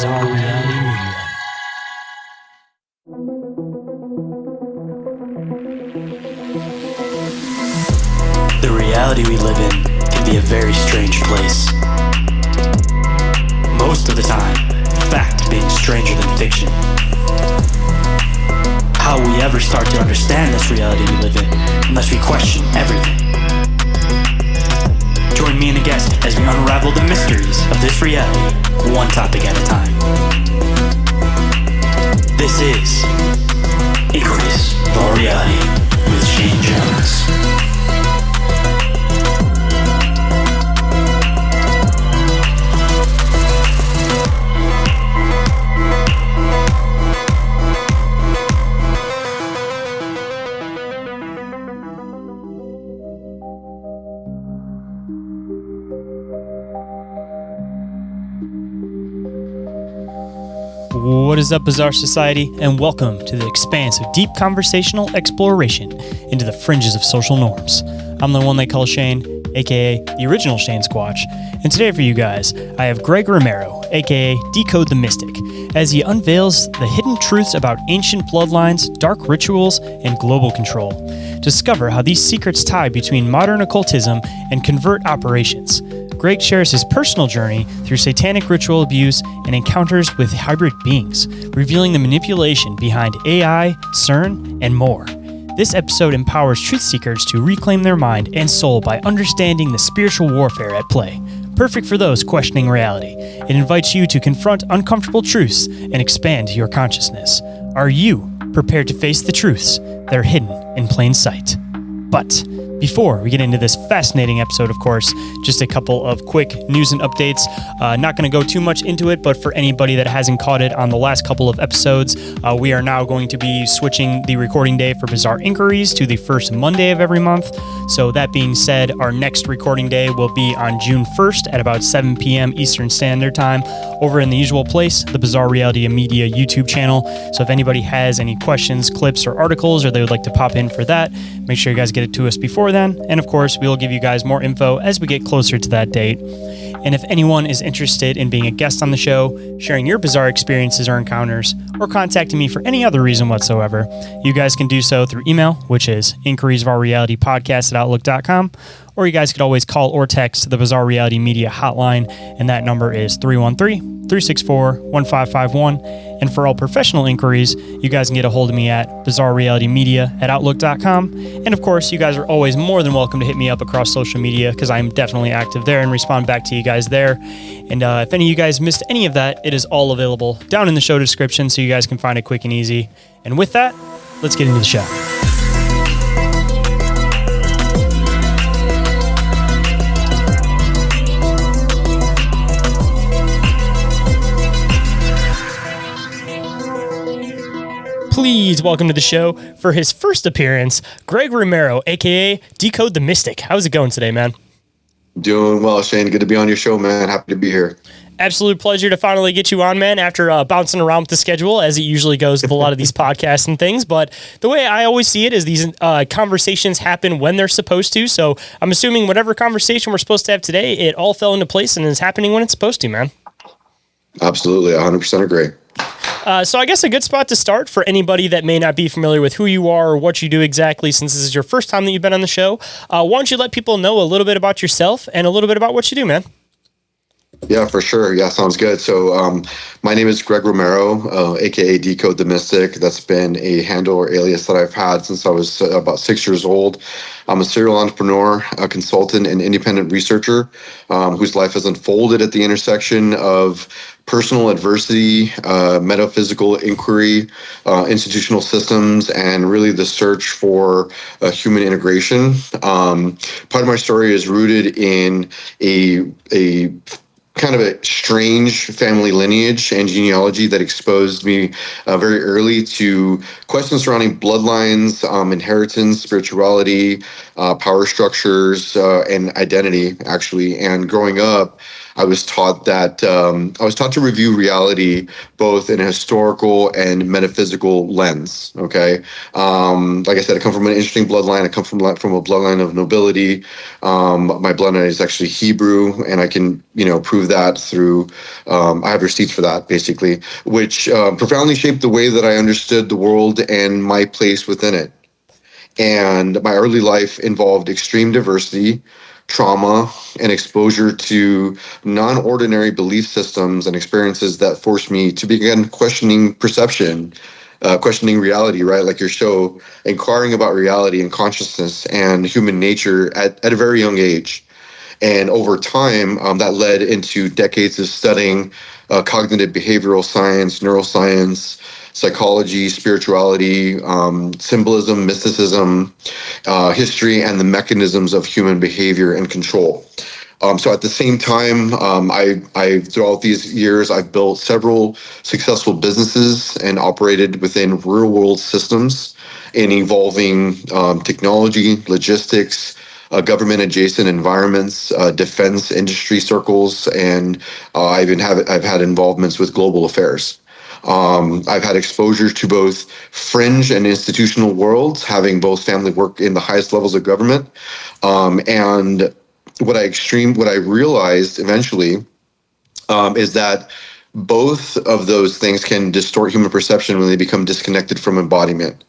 Bizarre Reality Media. The reality we live in can be a very strange place. Most of the time, fact being stranger than fiction. How will we ever start to understand this reality we live in unless we question everything? Join me and a guest as we unravel the mysteries of this reality, one topic at a time. This is Inquiries of Our Reality with Shayn Jones. What is up, Bizarre Society, and welcome to the expanse of deep conversational exploration into the fringes of social norms. I'm the one they call Shane, aka the original Shane Squatch, and today for you guys, I have Greg Romero, aka Dkode the Mystic, as he unveils the hidden truths about ancient bloodlines, dark rituals, and global control. Discover how these secrets tie between modern occultism and covert operations. Greg shares his personal journey through satanic ritual abuse and encounters with hybrid beings, revealing the manipulation behind AI, CERN, and more. This episode empowers truth seekers to reclaim their mind and soul by understanding the spiritual warfare at play. Perfect for those questioning reality. It invites you to confront uncomfortable truths and expand your consciousness. Are you prepared to face the truths that are hidden in plain sight? But before we get into this fascinating episode, of course, just a couple of quick news and updates. Not going to go too much into it, but for anybody that hasn't caught it on the last couple of episodes, we are now going to be switching the recording day for Bizarre Inquiries to the first Monday of every month. So that being said, our next recording day will be on June 1st at about 7 p.m. Eastern Standard Time over in the usual place, the Bizarre Reality Media YouTube channel. So if anybody has any questions, clips, or articles, or they would like to pop in for that, make sure you guys get it to us before then. And of course, we will give you guys more info as we get closer to that date. And if anyone is interested in being a guest on the show, sharing your bizarre experiences or encounters, or contacting me for any other reason whatsoever, you guys can do so through email, which is inquiriesofourrealitypodcast@outlook.com, or you guys could always call or text the Bizarre Reality Media hotline, and that number is 313-364-1551. And for all professional inquiries, you guys can get a hold of me at bizarrerealitymedia@outlook.com. And of course, you guys are always more than welcome to hit me up across social media, because I'm definitely active there and respond back to you guys there. And if any of you guys missed any of that, it is all available down in the show description, so you guys can find it quick and easy. And with that, let's get into the show. Please welcome to the show for his first appearance, Greg Romero, aka Dkode the Mystic. How's it going today, man? Doing well, Shane. Good to be on your show, man. Happy to be here. Absolute pleasure to finally get you on, man, after bouncing around with the schedule, as it usually goes with a lot of these podcasts and things. But the way I always see it is these conversations happen when they're supposed to. So I'm assuming whatever conversation we're supposed to have today, it all fell into place and is happening when it's supposed to, man. Absolutely. 100% agree. So I guess a good spot to start for anybody that may not be familiar with who you are or what you do exactly, since this is your first time that you've been on the show. Why don't you let people know a little bit about yourself and a little bit about what you do, man? Yeah, for sure. Yeah, sounds good. So my name is Greg Romero, aka Dkode the Mystic. That's been a handle or alias that I've had since I was about 6 years old. I'm a serial entrepreneur, a consultant, and independent researcher whose life has unfolded at the intersection of personal adversity, metaphysical inquiry, institutional systems, and really the search for human integration. Part of my story is rooted in a kind of a strange family lineage and genealogy that exposed me very early to questions surrounding bloodlines, inheritance, spirituality, power structures, and identity, actually. And growing up, I was taught to review reality both in a historical and metaphysical lens. Okay, like I said, I come from an interesting bloodline. I come from a bloodline of nobility. My bloodline is actually Hebrew, and I can prove that through. I have receipts for that, basically, which profoundly shaped the way that I understood the world and my place within it. And my early life involved extreme diversity, trauma, and exposure to non-ordinary belief systems and experiences that forced me to begin questioning perception, questioning reality, right? Like your show, inquiring about reality and consciousness and human nature at a very young age. And over time, that led into decades of studying cognitive behavioral science, neuroscience, psychology, spirituality, symbolism, mysticism, history, and the mechanisms of human behavior and control. So at the same time, I throughout these years, I've built several successful businesses and operated within real world systems in evolving technology, logistics, government adjacent environments, defense industry circles, and I've had involvements with global affairs. I've had exposure to both fringe and institutional worlds, having both family work in the highest levels of government, and what I realized eventually is that both of those things can distort human perception when they become disconnected from embodiment,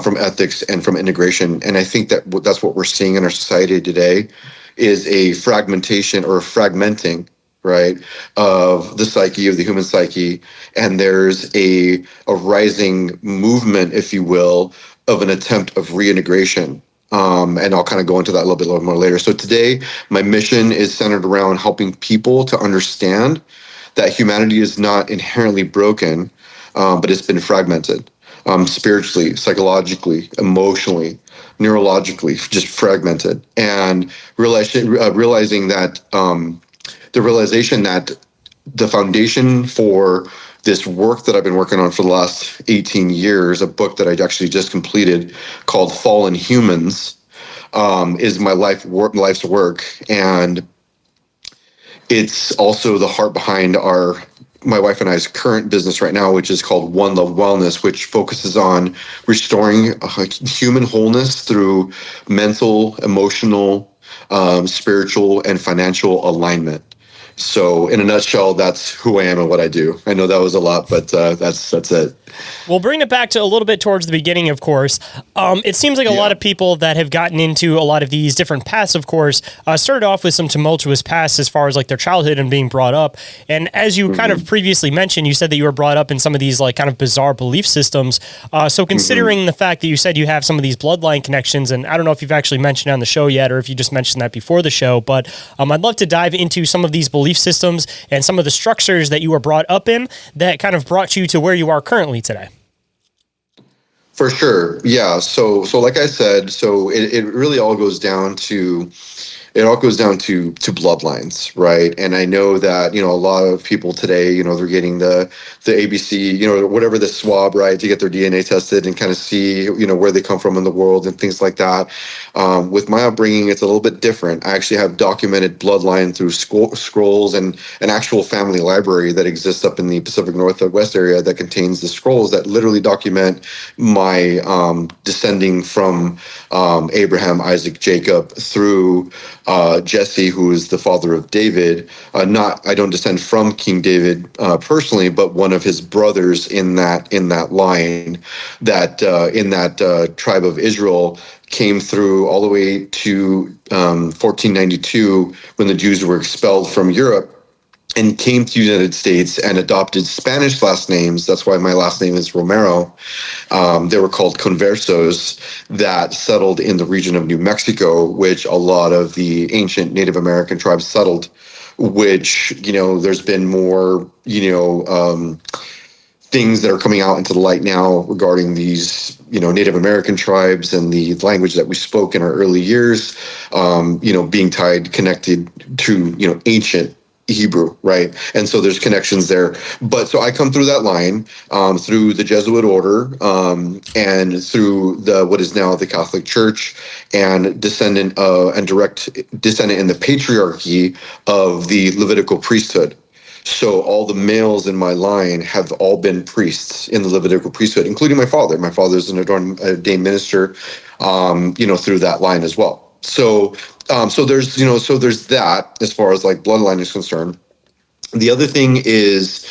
from ethics, and from integration. And I think that that's what we're seeing in our society today is a fragmentation or fragmenting, right, of the psyche, of the human psyche. And there's a rising movement, if you will, of an attempt of reintegration. And I'll kind of go into that a little bit more later. So today, my mission is centered around helping people to understand that humanity is not inherently broken, but it's been fragmented, spiritually, psychologically, emotionally, neurologically, just fragmented. And realizing that the realization that the foundation for this work that I've been working on for the last 18 years, a book that I actually just completed called Fallen Humans, is my life's work. And it's also the heart behind my wife and I's current business right now, which is called One Love Wellness, which focuses on restoring human wholeness through mental, emotional, spiritual, and financial alignment. So, in a nutshell, that's who I am and what I do. I know that was a lot, but that's it. We'll bring it back to a little bit towards the beginning, of course. It seems like a lot of people that have gotten into a lot of these different paths, of course, started off with some tumultuous pasts as far as like their childhood and being brought up. And as you kind of previously mentioned, you said that you were brought up in some of these like kind of bizarre belief systems. So considering the fact that you said you have some of these bloodline connections, and I don't know if you've actually mentioned it on the show yet, or if you just mentioned that before the show, but I'd love to dive into some of these belief systems and some of the structures that you were brought up in that kind of brought you to where you are currently today. For sure. Yeah. So like I said, so it really all goes down to bloodlines, right? And I know that, a lot of people today, they're getting the ABC, whatever, the swab, right, to get their DNA tested and kind of see, where they come from in the world and things like that. With my upbringing, it's a little bit different. I actually have documented bloodline through scrolls and an actual family library that exists up in the Pacific Northwest area that contains the scrolls that literally document my descending from Abraham, Isaac, Jacob through Jesse, who is the father of David. I don't descend from King David personally, but one of his brothers in that line, that in that tribe of Israel, came through all the way to 1492 when the Jews were expelled from Europe and came to the United States and adopted Spanish last names. That's why my last name is Romero. They were called conversos that settled in the region of New Mexico, which a lot of the ancient Native American tribes settled, which, there's been more, things that are coming out into the light now regarding these, Native American tribes and the language that we spoke in our early years, being connected to, ancient Hebrew, right? And so there's connections there. But so I come through that line, through the Jesuit order, and through the what is now the Catholic Church, and descendant and direct descendant in the patriarchy of the Levitical priesthood. So all the males in my line have all been priests in the Levitical priesthood, including my father. My father's an ordained minister, through that line as well. So there's that as far as like bloodline is concerned. The other thing is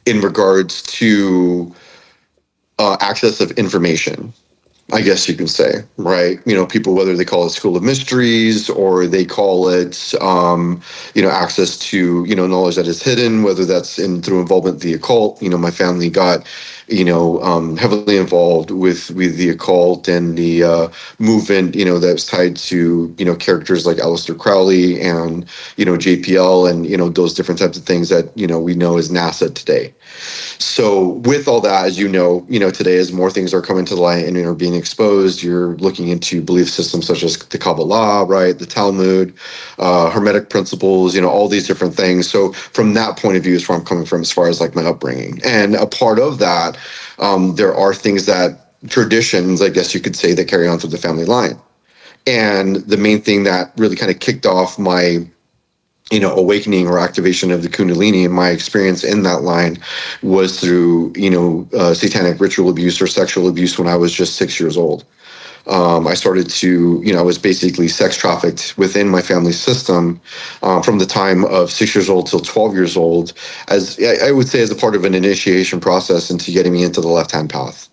in regards to access of information. I guess you can say, right? People, whether they call it School of Mysteries or they call it, access to, knowledge that is hidden, whether that's through involvement in the occult. My family got, heavily involved with the occult and the movement, that was tied to, characters like Aleister Crowley and, JPL and, those different types of things that, we know as NASA today. So with all that, as today, as more things are coming to the light and are being exposed, you're looking into belief systems such as the Kabbalah, right, the Talmud, Hermetic principles, all these different things. So from that point of view is where I'm coming from as far as like my upbringing. And a part of that, there are things traditions, I guess you could say, that carry on through the family line. And the main thing that really kind of kicked off my awakening or activation of the Kundalini, and my experience in that line was through, satanic ritual abuse or sexual abuse when I was just 6 years old. I started to, I was basically sex trafficked within my family system from the time of 6 years old till 12 years old, as I would say, as a part of an initiation process into getting me into the left-hand path.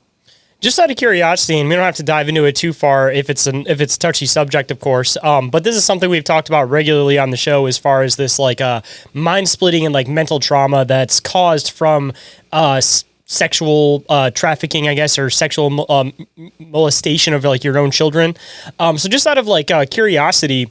Just out of curiosity, and we don't have to dive into it too far if it's a touchy subject, of course. But this is something we've talked about regularly on the show, as far as this like mind splitting and like mental trauma that's caused from sexual trafficking, I guess, or sexual molestation of like your own children. So just out of like curiosity,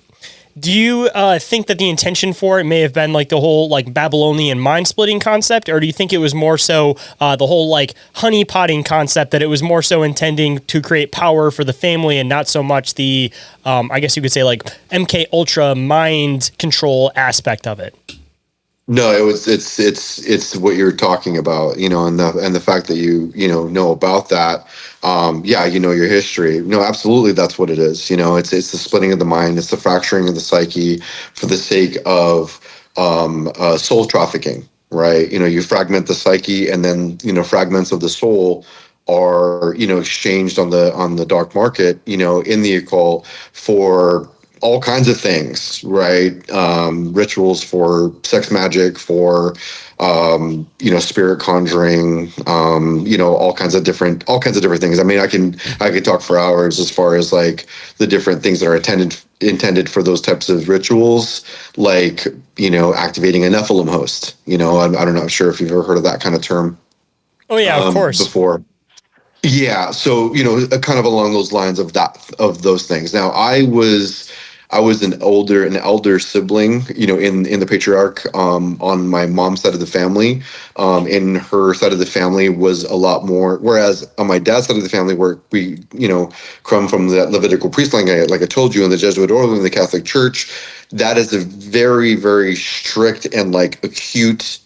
do you think that the intention for it may have been like the whole like Babylonian mind splitting concept, or do you think it was more so the whole like honey potting concept, that it was more so intending to create power for the family and not so much the, I guess you could say like MK Ultra mind control aspect of it? No, it's what you're talking about, and the fact that you know about that, your history. No, absolutely, that's what it is. It's the splitting of the mind, it's the fracturing of the psyche for the sake of soul trafficking, right? You fragment the psyche, and then fragments of the soul are exchanged on the dark market, in the occult for all kinds of things, right? Rituals for sex magic, for spirit conjuring, all kinds of different things. I mean, I could talk for hours as far as like the different things that are intended for those types of rituals, like activating a Nephilim host. I don't know. I'm sure if you've ever heard of that kind of term. Oh yeah, of course. Before. Yeah, so kind of along those lines of those things. Now, I was an elder sibling, in the patriarch, on my mom's side of the family. In her side of the family was a lot more, whereas on my dad's side of the family, where we come from that Levitical priest line, like I told you, in the Jesuit order, in the Catholic Church, that is a very, very strict and like acute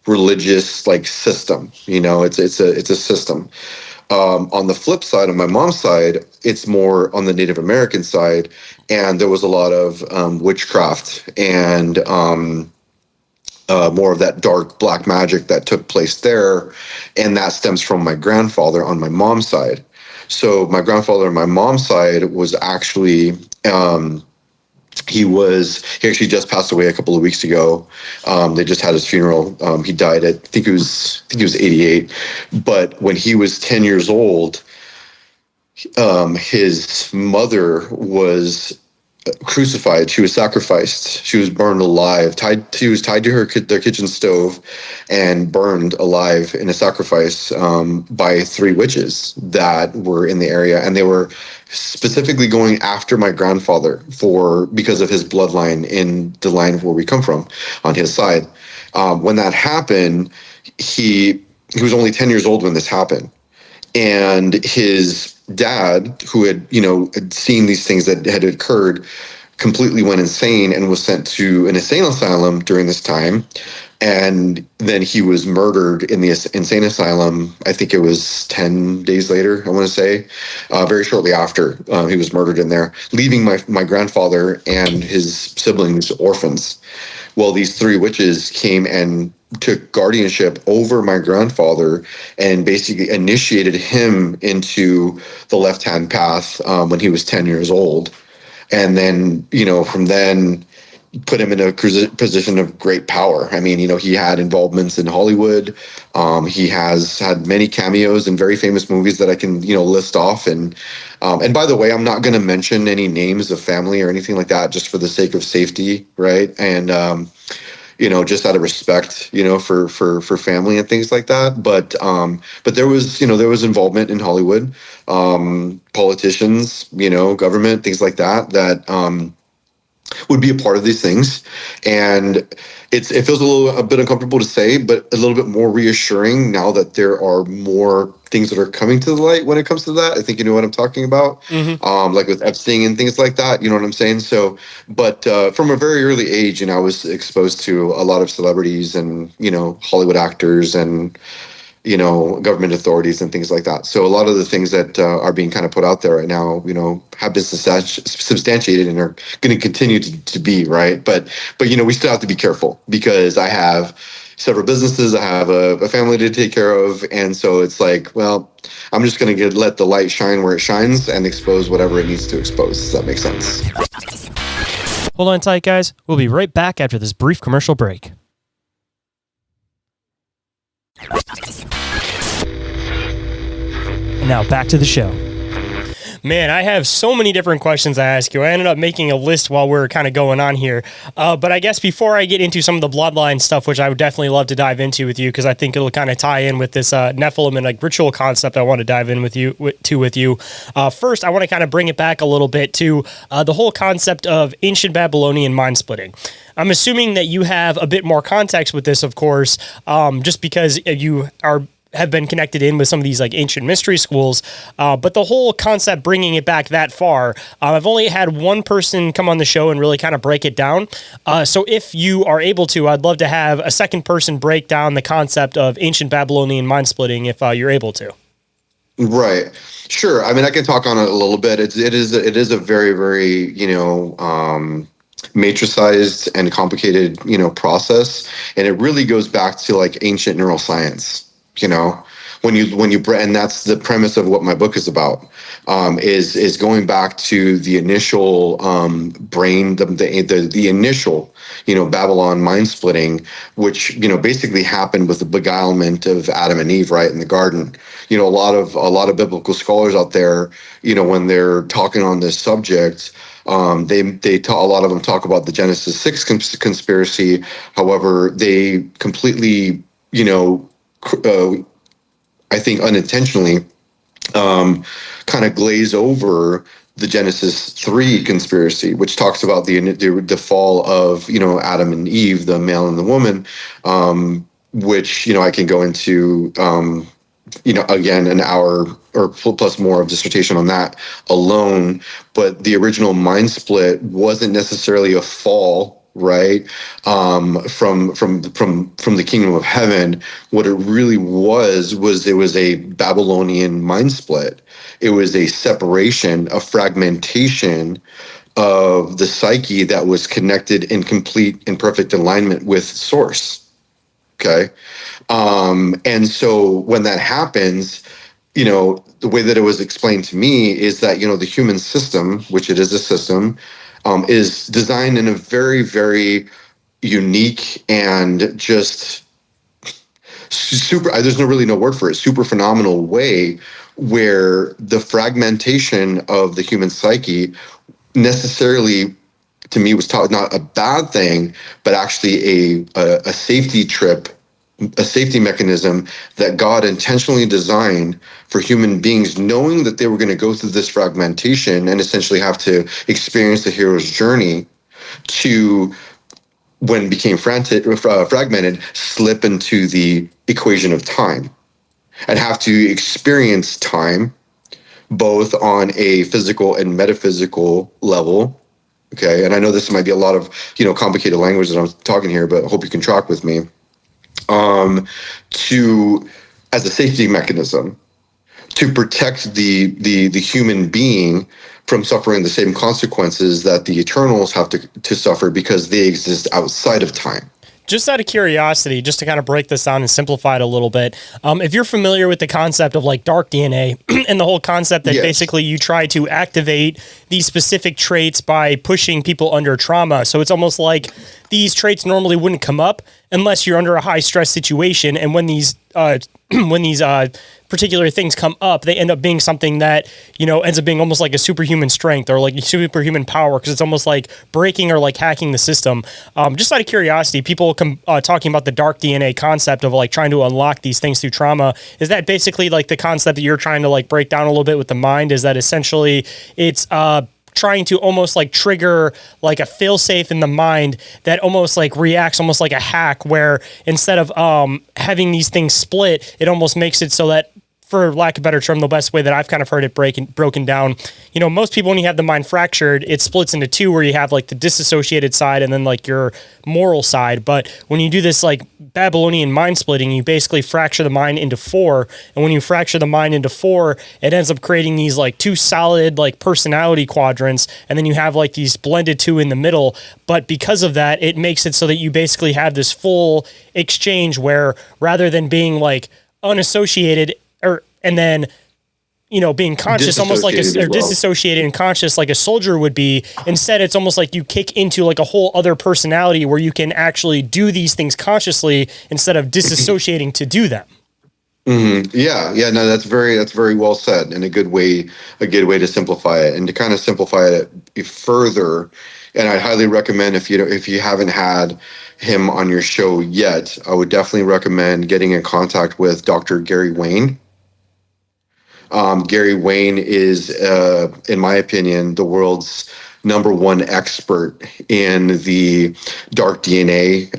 religious like system. It's a system. On the flip side, on my mom's side, it's more on the Native American side, and there was a lot of witchcraft and more of that dark black magic that took place there, and that stems from my grandfather on my mom's side. So my grandfather on my mom's side was actually he actually just passed away a couple of weeks ago. They just had his funeral. He died at, I think he was 88. But when he was 10 years old, his mother was crucified. She was sacrificed. She was burned alive. She was tied to their kitchen stove and burned alive in a sacrifice by 3 witches that were in the area, and they were specifically going after my grandfather because of his bloodline in the line of where we come from on his side. When that happened, he was only 10 years old when this happened. And his dad, who had seen these things that had occurred, completely went insane and was sent to an insane asylum during this time. And then he was murdered in the insane asylum. I think it was 10 days later, I want to say, very shortly after he was murdered in there, leaving my grandfather and his siblings orphans. Well, these three witches came and took guardianship over my grandfather and basically initiated him into the left-hand path when he was 10 years old. And then, from then put him in a position of great power. I mean, he had involvements in Hollywood. He has had many cameos in very famous movies that I can, list off. And by the way, I'm not going to mention any names of family or anything like that, just for the sake of safety, right? And just out of respect, for family and things like that. But there was involvement in Hollywood, politicians, government, things like that would be a part of these things. And it feels a bit uncomfortable to say, but a little bit more reassuring now that there are more things that are coming to the light when it comes to that. I think you know what I'm talking about. Like with Epstein and things like that, you know what I'm saying? So, but from a very early age, I was exposed to a lot of celebrities and, Hollywood actors and, government authorities and things like that. So a lot of the things that are being kind of put out there right now, have been substantiated and are going to continue to be, right. But we still have to be careful because I have several businesses, I have a family to take care of. And so it's like, well, I'm just going to let the light shine where it shines and expose whatever it needs to expose. Does that make sense? Hold on tight, guys. We'll be right back after this brief commercial break. And now back to the show. Man, I have so many different questions I ask you. I ended up making a list while we were kind of going on here. But I guess before I get into some of the bloodline stuff, which I would definitely love to dive into with you, because I think it'll kind of tie in with this Nephilim and like ritual concept I want to dive in with you. First, I want to kind of bring it back a little bit to the whole concept of ancient Babylonian mind splitting. I'm assuming that you have a bit more context with this, of course, just because you have been connected in with some of these like ancient mystery schools, but the whole concept, bringing it back that far, I've only had one person come on the show and really kind of break it down. So if you are able to, I'd love to have a second person break down the concept of ancient Babylonian mind splitting if you're able to. Right. Sure. I mean, I can talk on it a little bit. It is a very, very, matricized and complicated, process. And it really goes back to like ancient neuroscience. And that's the premise of what my book is about, is going back to the initial brain, the initial, Babylon mind splitting, which, basically happened with the beguilement of Adam and Eve, right, in the garden. A lot of biblical scholars out there, when they're talking on this subject, a lot of them talk about the Genesis 6 conspiracy. However, they completely, I think unintentionally, kind of glaze over the Genesis 3 conspiracy, which talks about the fall of, Adam and Eve, the male and the woman, which, I can go into, again, an hour or plus more of dissertation on that alone. But the original mind split wasn't necessarily a fall, right, from the kingdom of heaven. What it really was it was a Babylonian mind split. It was a separation, a fragmentation of the psyche that was connected in complete and perfect alignment with source. Okay. And so when that happens, the way that it was explained to me is that, the human system, which it is a system, is designed in a very, very unique and just super, there's really no word for it, super phenomenal way, where the fragmentation of the human psyche necessarily, to me, was taught not a bad thing, but actually a safety trip, a safety mechanism that God intentionally designed for human beings, knowing that they were going to go through this fragmentation and essentially have to experience the hero's journey to, when it became fragmented, slip into the equation of time and have to experience time both on a physical and metaphysical level, Okay, and I know this might be a lot of complicated language that I'm talking here, but I hope you can track with me. To as a safety mechanism to protect the human being from suffering the same consequences that the Eternals have to suffer because they exist outside of time. Just out of curiosity, just to kind of break this down and simplify it a little bit, if you're familiar with the concept of like dark DNA and the whole concept that basically you try to activate these specific traits by pushing people under trauma. So it's almost like these traits normally wouldn't come up unless you're under a high stress situation. And when these particular things come up, they end up being something that, ends up being almost like a superhuman strength or like superhuman power, because it's almost like breaking or like hacking the system. Just out of curiosity, people come talking about the dark DNA concept of like trying to unlock these things through trauma. Is that basically like the concept that you're trying to like break down a little bit with the mind? Is that essentially it's trying to almost like trigger like a failsafe in the mind that almost like reacts almost like a hack, where instead of having these things split, it almost makes it so that, for lack of a better term, the best way that I've kind of heard it broken down, most people, when you have the mind fractured, it splits into two, where you have like the disassociated side and then like your moral side. But when you do this like Babylonian mind splitting, you basically fracture the mind into four. And when you fracture the mind into four, it ends up creating these like two solid like personality quadrants. And then you have like these blended two in the middle. But because of that, it makes it so that you basically have this full exchange where, rather than being like unassociated and then, being conscious, almost like disassociated and conscious, like a soldier would be. Instead, it's almost like you kick into like a whole other personality where you can actually do these things consciously instead of disassociating to do them. Mm-hmm. Yeah. No, that's very well said, and a good way to simplify it, and to kind of simplify it further. And I'd highly recommend, if you haven't had him on your show yet, I would definitely recommend getting in contact with Dr. Gary Wayne. Gary Wayne is, in my opinion, the world's number one expert in the dark DNA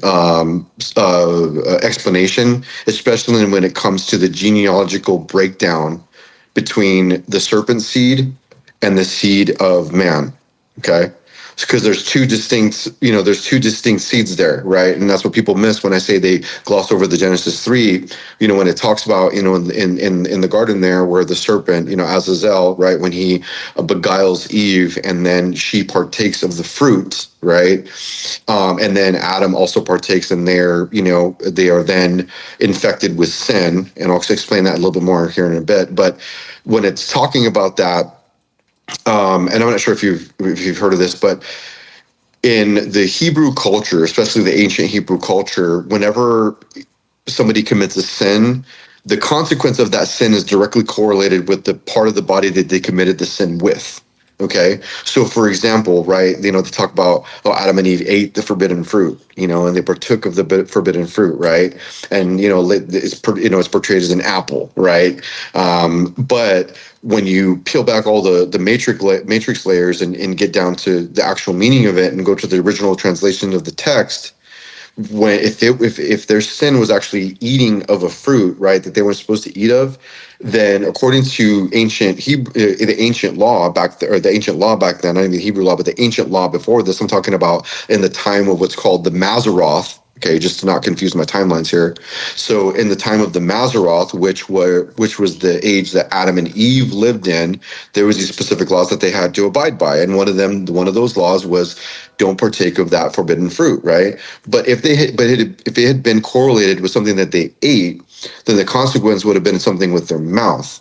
explanation, especially when it comes to the genealogical breakdown between the serpent seed and the seed of man. Okay. Because there's two distinct seeds there, right? And that's what people miss when I say they gloss over the Genesis 3, when it talks about, in the garden there, where the serpent, Azazel, right, when he beguiles Eve, and then she partakes of the fruit, right? And then Adam also partakes, and they are then infected with sin. And I'll explain that a little bit more here in a bit. But when it's talking about that, and I'm not sure if you've heard of this, but in the Hebrew culture, especially the ancient Hebrew culture, whenever somebody commits a sin, the consequence of that sin is directly correlated with the part of the body that they committed the sin with. Okay. So for example, right, they talk about, Adam and Eve ate the forbidden fruit, and they partook of the forbidden fruit, right? And, it's portrayed as an apple, right? But when you peel back all the matrix layers and get down to the actual meaning of it and go to the original translation of the text, when if their sin was actually eating of a fruit, right, that they weren't supposed to eat of, then according to the ancient law back then, not even the Hebrew law, but the ancient law before this, I'm talking about in the time of what's called the Mazzaroth. Okay, just to not confuse my timelines here. So in the time of the Mazzaroth, which was the age that Adam and Eve lived in, there was these specific laws that they had to abide by, and one of those laws was don't partake of that forbidden fruit, right? But if it had been correlated with something that they ate, then the consequence would have been something with their mouth.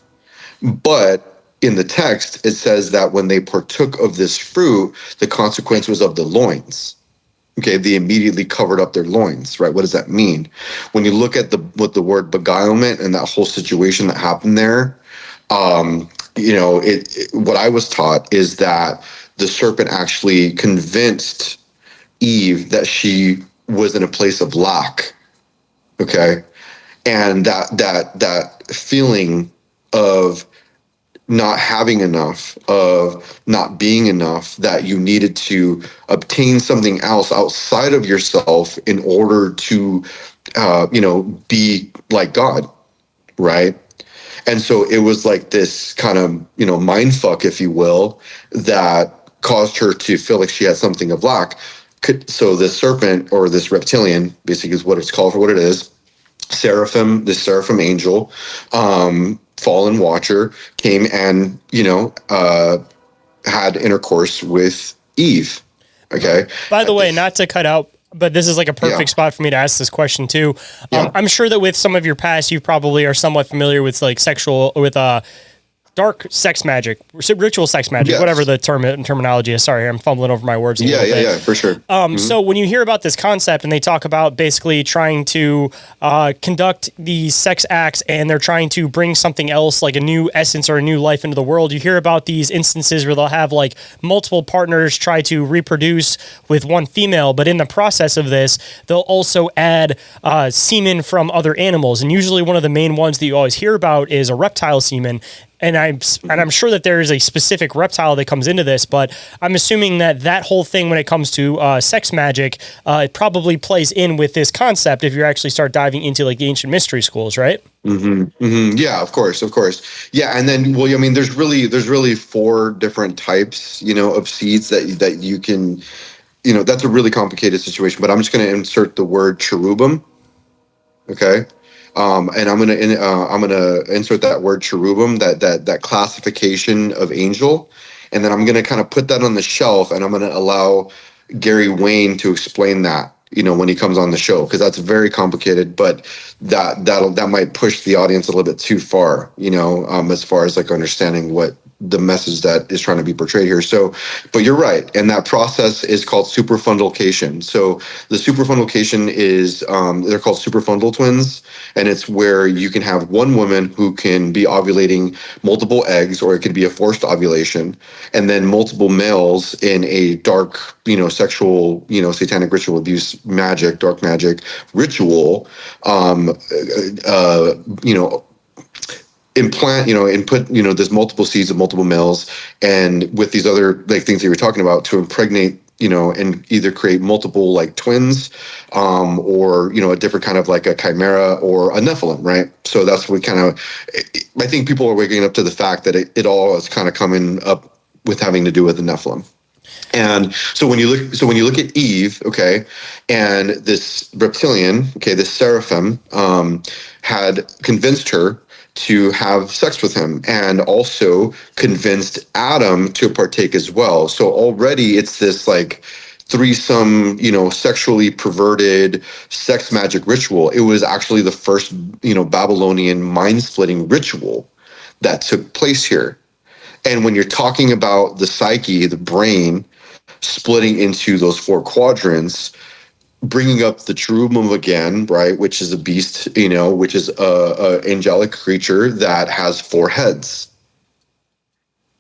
But in the text, it says that when they partook of this fruit, the consequence was of the loins. Okay, they immediately covered up their loins, right? What does that mean? When you look at what the word beguilement and that whole situation that happened there, what I was taught is that the serpent actually convinced Eve that she was in a place of lack. Okay, and that feeling of not having enough, of not being enough, that you needed to obtain something else outside of yourself in order to, be like God, right? And so it was like this kind of, mind fuck, if you will, that caused her to feel like she had something of lack. So this serpent, or this reptilian, basically is what it's called for what it is, seraphim, this seraphim angel, fallen watcher, came and, had intercourse with Eve. Okay. By the way, not to cut out, but this is like a perfect spot for me to ask this question too. I'm sure that with some of your past, you probably are somewhat familiar with like dark sex magic, ritual sex magic, whatever the terminology is. Sorry, I'm fumbling over my words a little bit. Yeah, for sure. So when you hear about this concept and they talk about basically trying to conduct these sex acts and they're trying to bring something else, like a new essence or a new life into the world, you hear about these instances where they'll have like multiple partners try to reproduce with one female, but in the process of this, they'll also add semen from other animals. And usually one of the main ones that you always hear about is a reptile semen. And I'm sure that there is a specific reptile that comes into this, but I'm assuming that whole thing when it comes to sex magic, it probably plays in with this concept if you actually start diving into like the ancient mystery schools, right? Yeah, of course. Yeah, and then there's really 4 different types, of seeds that you can, that's a really complicated situation. But I'm just going to insert the word cherubim. Okay. And I'm gonna insert that word cherubim, that classification of angel, and then I'm gonna kind of put that on the shelf, and I'm gonna allow Gary Wayne to explain that, when he comes on the show, because that's very complicated. But that might push the audience a little bit too far, as far as like understanding what the message that is trying to be portrayed here. So, but you're right, and that process is called superfundication. So the superfundication is they're called superfundal twins, and it's where you can have one woman who can be ovulating multiple eggs, or it could be a forced ovulation, and then multiple males in a dark, sexual, satanic ritual abuse magic, dark magic ritual, implant, input, there's multiple seeds of multiple males, and with these other like things that you were talking about, to impregnate, and either create multiple like twins, or a different kind of like a chimera or a Nephilim, right? So that's what I think people are waking up to the fact that it all is kind of coming up with having to do with the Nephilim. And so when you look at Eve, okay, and this reptilian, okay, this seraphim, had convinced her to have sex with him, and also convinced Adam to partake as well. So already it's this like threesome, sexually perverted sex magic ritual. It was actually the first, Babylonian mind-splitting ritual that took place here. And when you're talking about the psyche, the brain, splitting into those 4 quadrants, bringing up the cherubim again, right, which is a beast, which is a angelic creature that has 4 heads.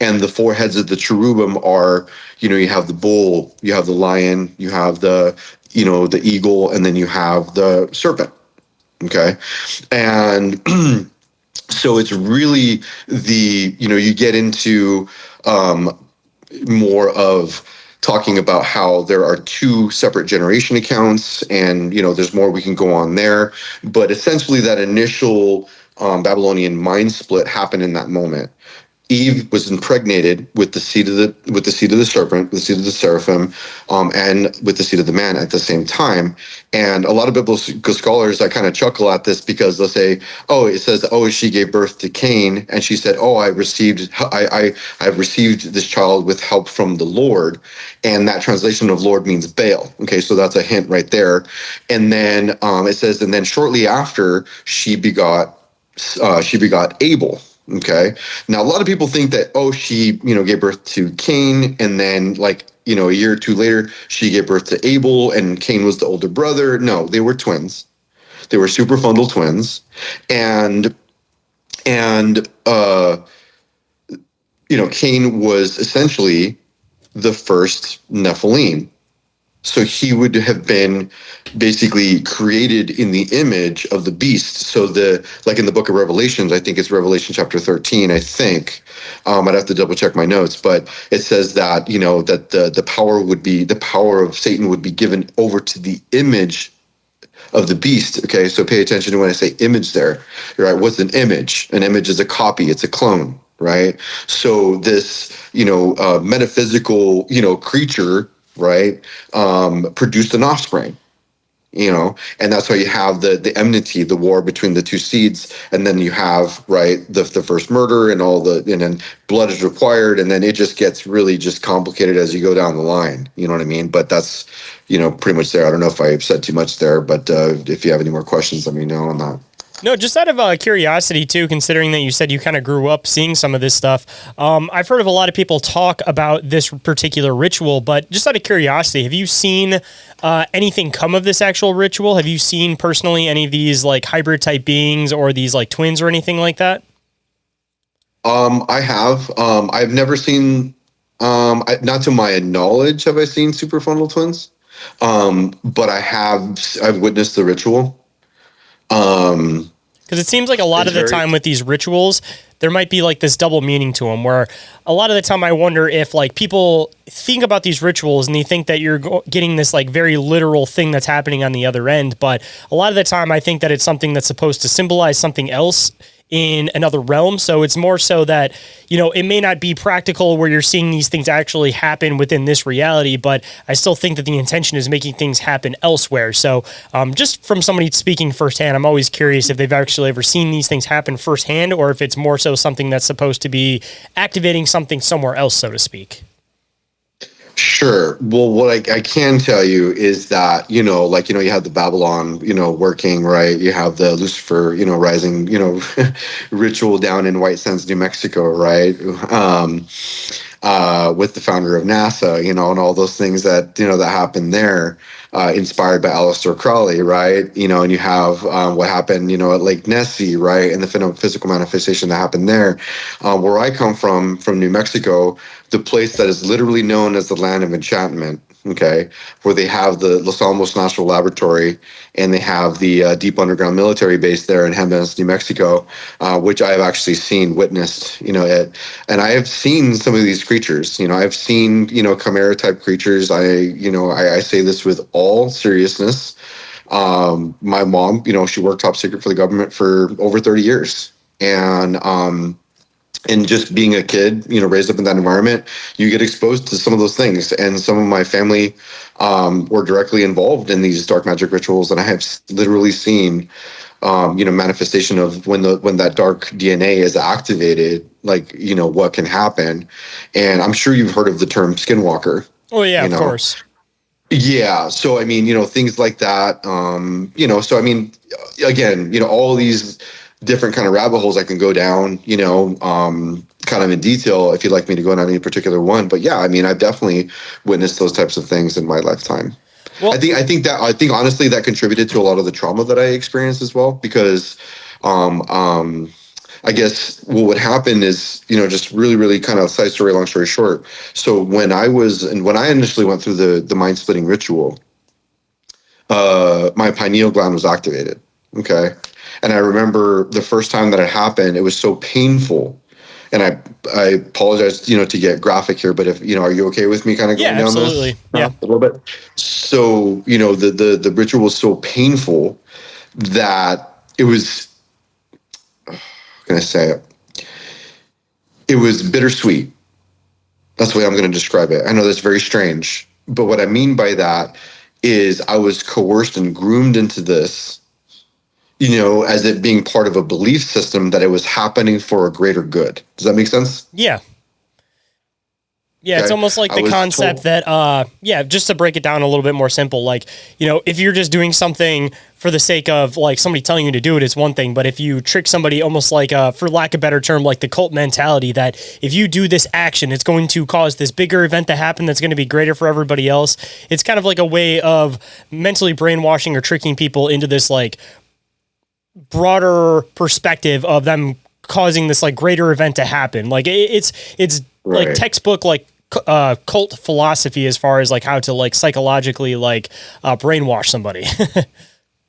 And the 4 heads of the cherubim are, you have the bull, you have the lion, you have the, the eagle, and then you have the serpent. Okay. And so it's really you get into more of talking about how there are 2 separate generation accounts, and there's more we can go on there, but essentially that initial Babylonian mind split happened in that moment. Eve was impregnated with the seed of the serpent, with the seed of the seraphim, and with the seed of the man at the same time. And a lot of biblical scholars that kind of chuckle at this, because they'll say, "Oh, it says, oh, she gave birth to Cain, and she said, oh, I've received this child with help from the Lord," and that translation of Lord means Baal. Okay, so that's a hint right there. And then it says, and then shortly after she begot Abel. Okay. Now, a lot of people think that, she, gave birth to Cain, and then like, a year or 2 later, she gave birth to Abel, and Cain was the older brother. No, they were twins. They were superfundal twins. And Cain was essentially the first Nephilim. So he would have been basically created in the image of the beast. So like in the book of Revelations, I think it's Revelation chapter 13, I think. I'd have to double check my notes, but it says that, that the power of Satan would be given over to the image of the beast. Okay, so pay attention to when I say image there. You're right, what's an image? An image is a copy, it's a clone. right? So this, metaphysical, creature, right, produced an offspring, and that's why you have the enmity, the war between the two seeds, and then you have, right, the first murder and and then blood is required, and then it just gets really just complicated as you go down the line. You know what I mean? But that's, pretty much there. I don't know if I've said too much there, but if you have any more questions, let me know on that. No, just out of curiosity too, considering that you said you kind of grew up seeing some of this stuff. I've heard of a lot of people talk about this particular ritual, but just out of curiosity, have you seen anything come of this actual ritual? Have you seen personally any of these like hybrid type beings or these like twins or anything like that? I have. I've never seen, not to my knowledge, have I seen super frontal twins. But I've witnessed the ritual. Because it seems like a lot of the time with these rituals, there might be like this double meaning to them, where a lot of the time I wonder if like people think about these rituals and they think that you're getting this like very literal thing that's happening on the other end. But a lot of the time I think that it's something that's supposed to symbolize something else in another realm. So it's more so that, it may not be practical where you're seeing these things actually happen within this reality, but I still think that the intention is making things happen elsewhere. So just from somebody speaking firsthand, I'm always curious if they've actually ever seen these things happen firsthand, or if it's more so something that's supposed to be activating something somewhere else, so to speak. Sure. Well, what I can tell you is that, you have the Babylon, working, right? You have the Lucifer, rising, ritual down in White Sands, New Mexico, right? With the founder of NASA, and all those things that, that happened there, inspired by Aleister Crowley, right? And you have what happened, at Lake Nessie, right? And the physical manifestation that happened there. Where I come from New Mexico, the place that is literally known as the land of enchantment, okay, where they have the Los Alamos National Laboratory and they have the deep underground military base there in Jemez, New Mexico, which I have actually witnessed, and I have seen some of these creatures. I've seen, chimera type creatures. I say this with all seriousness. My mom, she worked top secret for the government for over 30 years. And just being a kid, raised up in that environment, you get exposed to some of those things. And some of my family were directly involved in these dark magic rituals. And I have literally seen, manifestation of when that dark DNA is activated, like, what can happen. And I'm sure you've heard of the term skinwalker. Oh, yeah, of course. Yeah. So, I mean, things like that, so, I mean, again, all these different kind of rabbit holes I can go down, kind of in detail if you'd like me to go down any particular one. But yeah, I mean, I've definitely witnessed those types of things in my lifetime. Well, I think honestly that contributed to a lot of the trauma that I experienced as well, because I guess what would happen is, just really, really kind of side story, long story short. So when I initially went through the mind splitting ritual, my pineal gland was activated. Okay. And I remember the first time that it happened, it was so painful. And I apologize, to get graphic here, but if, are you okay with me kind of going down absolutely. this? Yeah. A little bit. So, the ritual was so painful that it was, how can I say it? It was bittersweet. That's the way I'm going to describe it. I know that's very strange, but what I mean by that is I was coerced and groomed into this, as it being part of a belief system that it was happening for a greater good. Does that make sense? Yeah. Yeah, okay. It's almost like the concept that, just to break it down a little bit more simple, like, if you're just doing something for the sake of like somebody telling you to do it, it's one thing. But if you trick somebody almost like, for lack of a better term, like the cult mentality that if you do this action, it's going to cause this bigger event to happen that's going to be greater for everybody else. It's kind of like a way of mentally brainwashing or tricking people into this like broader perspective of them causing this like greater event to happen. Like it's right. Like textbook, like cult philosophy as far as like how to like psychologically like brainwash somebody.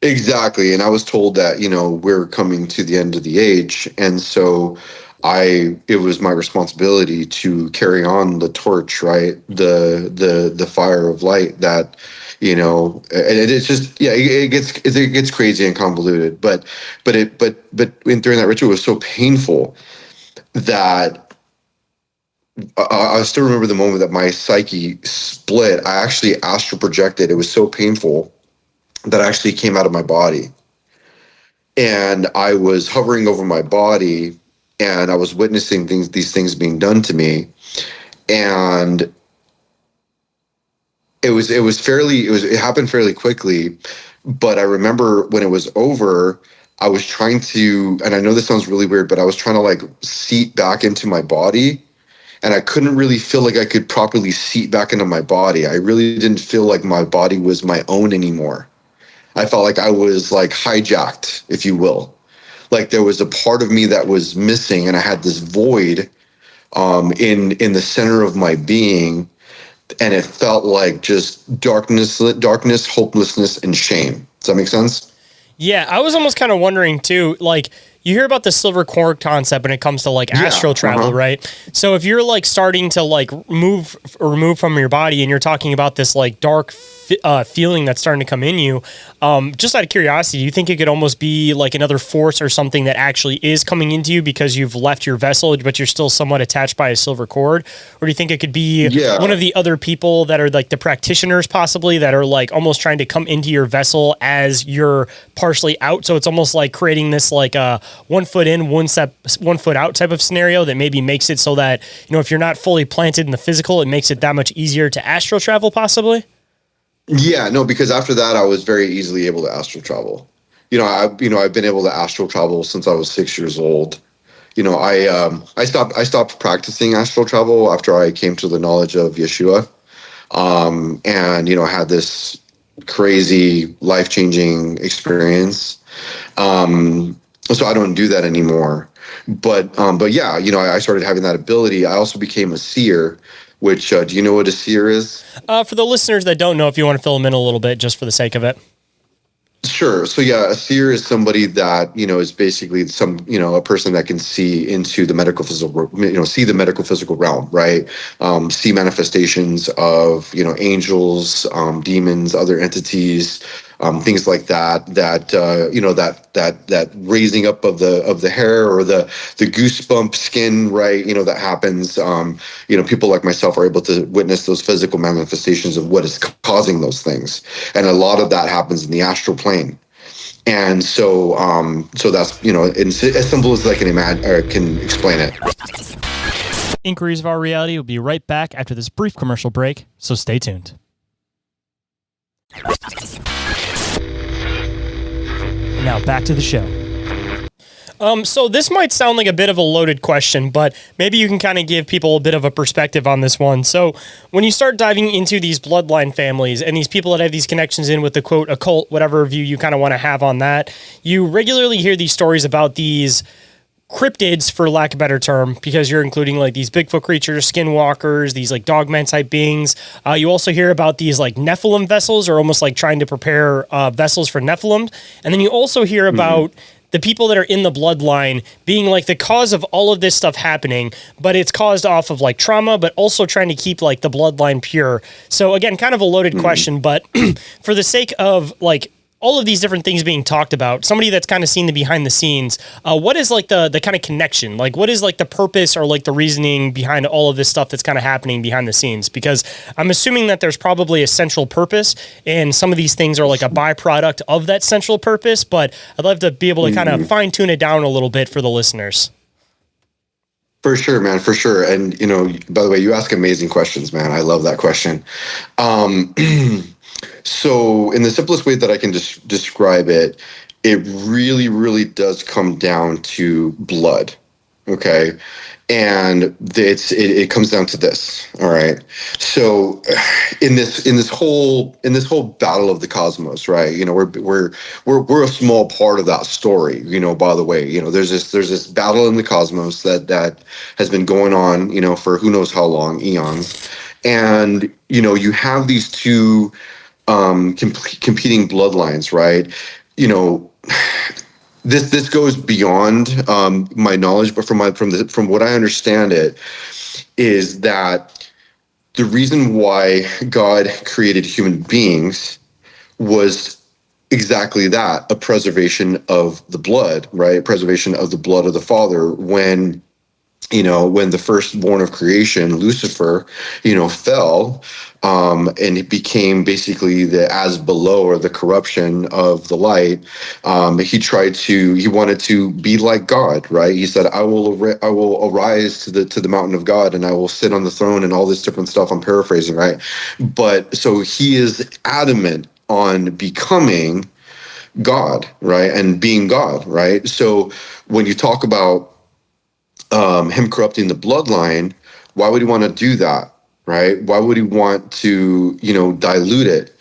Exactly. And I was told that, we're coming to the end of the age. And so it was my responsibility to carry on the torch, right? The fire of light that, and it's just, it gets crazy and convoluted, but during that ritual, it was so painful that I still remember the moment that my psyche split. I actually astral projected. It was so painful that I actually came out of my body. And I was hovering over my body and I was witnessing these things being done to me. And it happened fairly quickly. But I remember when it was over, I was trying to, and I know this sounds really weird, but I was trying to like seat back into my body. And I couldn't really feel like I could properly seat back into my body. I really didn't feel like my body was my own anymore. I felt like I was like hijacked, if you will. Like there was a part of me that was missing, and I had this void in the center of my being, and it felt like just darkness, hopelessness, and shame. Does that make sense? Yeah, I was almost kind of wondering too, like you hear about the silver cord concept when it comes to like astral travel, right? So if you're like starting to like remove from your body and you're talking about this like dark feeling that's starting to come in you, just out of curiosity, do you think it could almost be like another force or something that actually is coming into you because you've left your vessel, but you're still somewhat attached by a silver cord? Or do you think it could be one of the other people that are like the practitioners possibly that are like almost trying to come into your vessel as you're partially out? So it's almost like creating this like 1 foot in, 1 foot out type of scenario that maybe makes it so that, you know, if you're not fully planted in the physical, it makes it that much easier to astral travel possibly? Yeah, no, because after that, I was very easily able to astral travel. I've been able to astral travel since I was 6 years old. I stopped practicing astral travel after I came to the knowledge of Yeshua, and had this crazy life changing experience. So I don't do that anymore. But yeah, I started having that ability. I also became a seer, which do you know what a seer is? For the listeners that don't know, if you want to fill them in a little bit, just for the sake of it. Sure. So yeah, a seer is somebody that, is basically a person that can see into the medical physical, see the medical physical realm, right? See manifestations of, angels, demons, other entities, things like that, that raising up of the hair or the goosebump skin, right? That happens. People like myself are able to witness those physical manifestations of what is causing those things. And a lot of that happens in the astral plane. And so that's, as simple as I can imagine or can explain it. Inquiries of Our Reality will be right back after this brief commercial break, so stay tuned. Now back to the show. So this might sound like a bit of a loaded question, but maybe you can kind of give people a bit of a perspective on this one. So when you start diving into these bloodline families and these people that have these connections in with the quote occult, whatever view you kind of want to have on that, you regularly hear these stories about these cryptids, for lack of a better term, because you're including like these Bigfoot creatures, skinwalkers, these like dogman type beings. You also hear about these like Nephilim vessels, or almost like trying to prepare vessels for Nephilim. And then you also hear about the people that are in the bloodline being like the cause of all of this stuff happening, but it's caused off of like trauma, but also trying to keep like the bloodline pure. So again, kind of a loaded question, but for the sake of like all of these different things being talked about, somebody that's kind of seen the behind the scenes, what is like the kind of connection? Like what is like the purpose or like the reasoning behind all of this stuff that's kind of happening behind the scenes? Because I'm assuming that there's probably a central purpose and some of these things are like a byproduct of that central purpose, but I'd love to be able to kind of fine tune it down a little bit for the listeners. For sure, man, for sure. And, by the way, you ask amazing questions, man. I love that question. So in the simplest way that I can describe it, it really, really does come down to blood. Okay. And it comes down to this. All right. So in this whole battle of the cosmos, right? We're a small part of that story, by the way. There's this battle in the cosmos that has been going on, for who knows how long, eons. And you have these two competing bloodlines, right? This goes beyond my knowledge, but from what I understand, it is that the reason why God created human beings was exactly that, a preservation of the blood, right? Preservation of the blood of the Father when when the firstborn of creation, Lucifer, fell, and it became basically the as below, or the corruption of the light. He wanted to be like God, right? He said, I will arise to the mountain of God, and I will sit on the throne, and all this different stuff. I'm paraphrasing, right? But so he is adamant on becoming God, right? And being God, right? So when you talk about him corrupting the bloodline, why would he want to do that, right? Why would he want to, dilute it?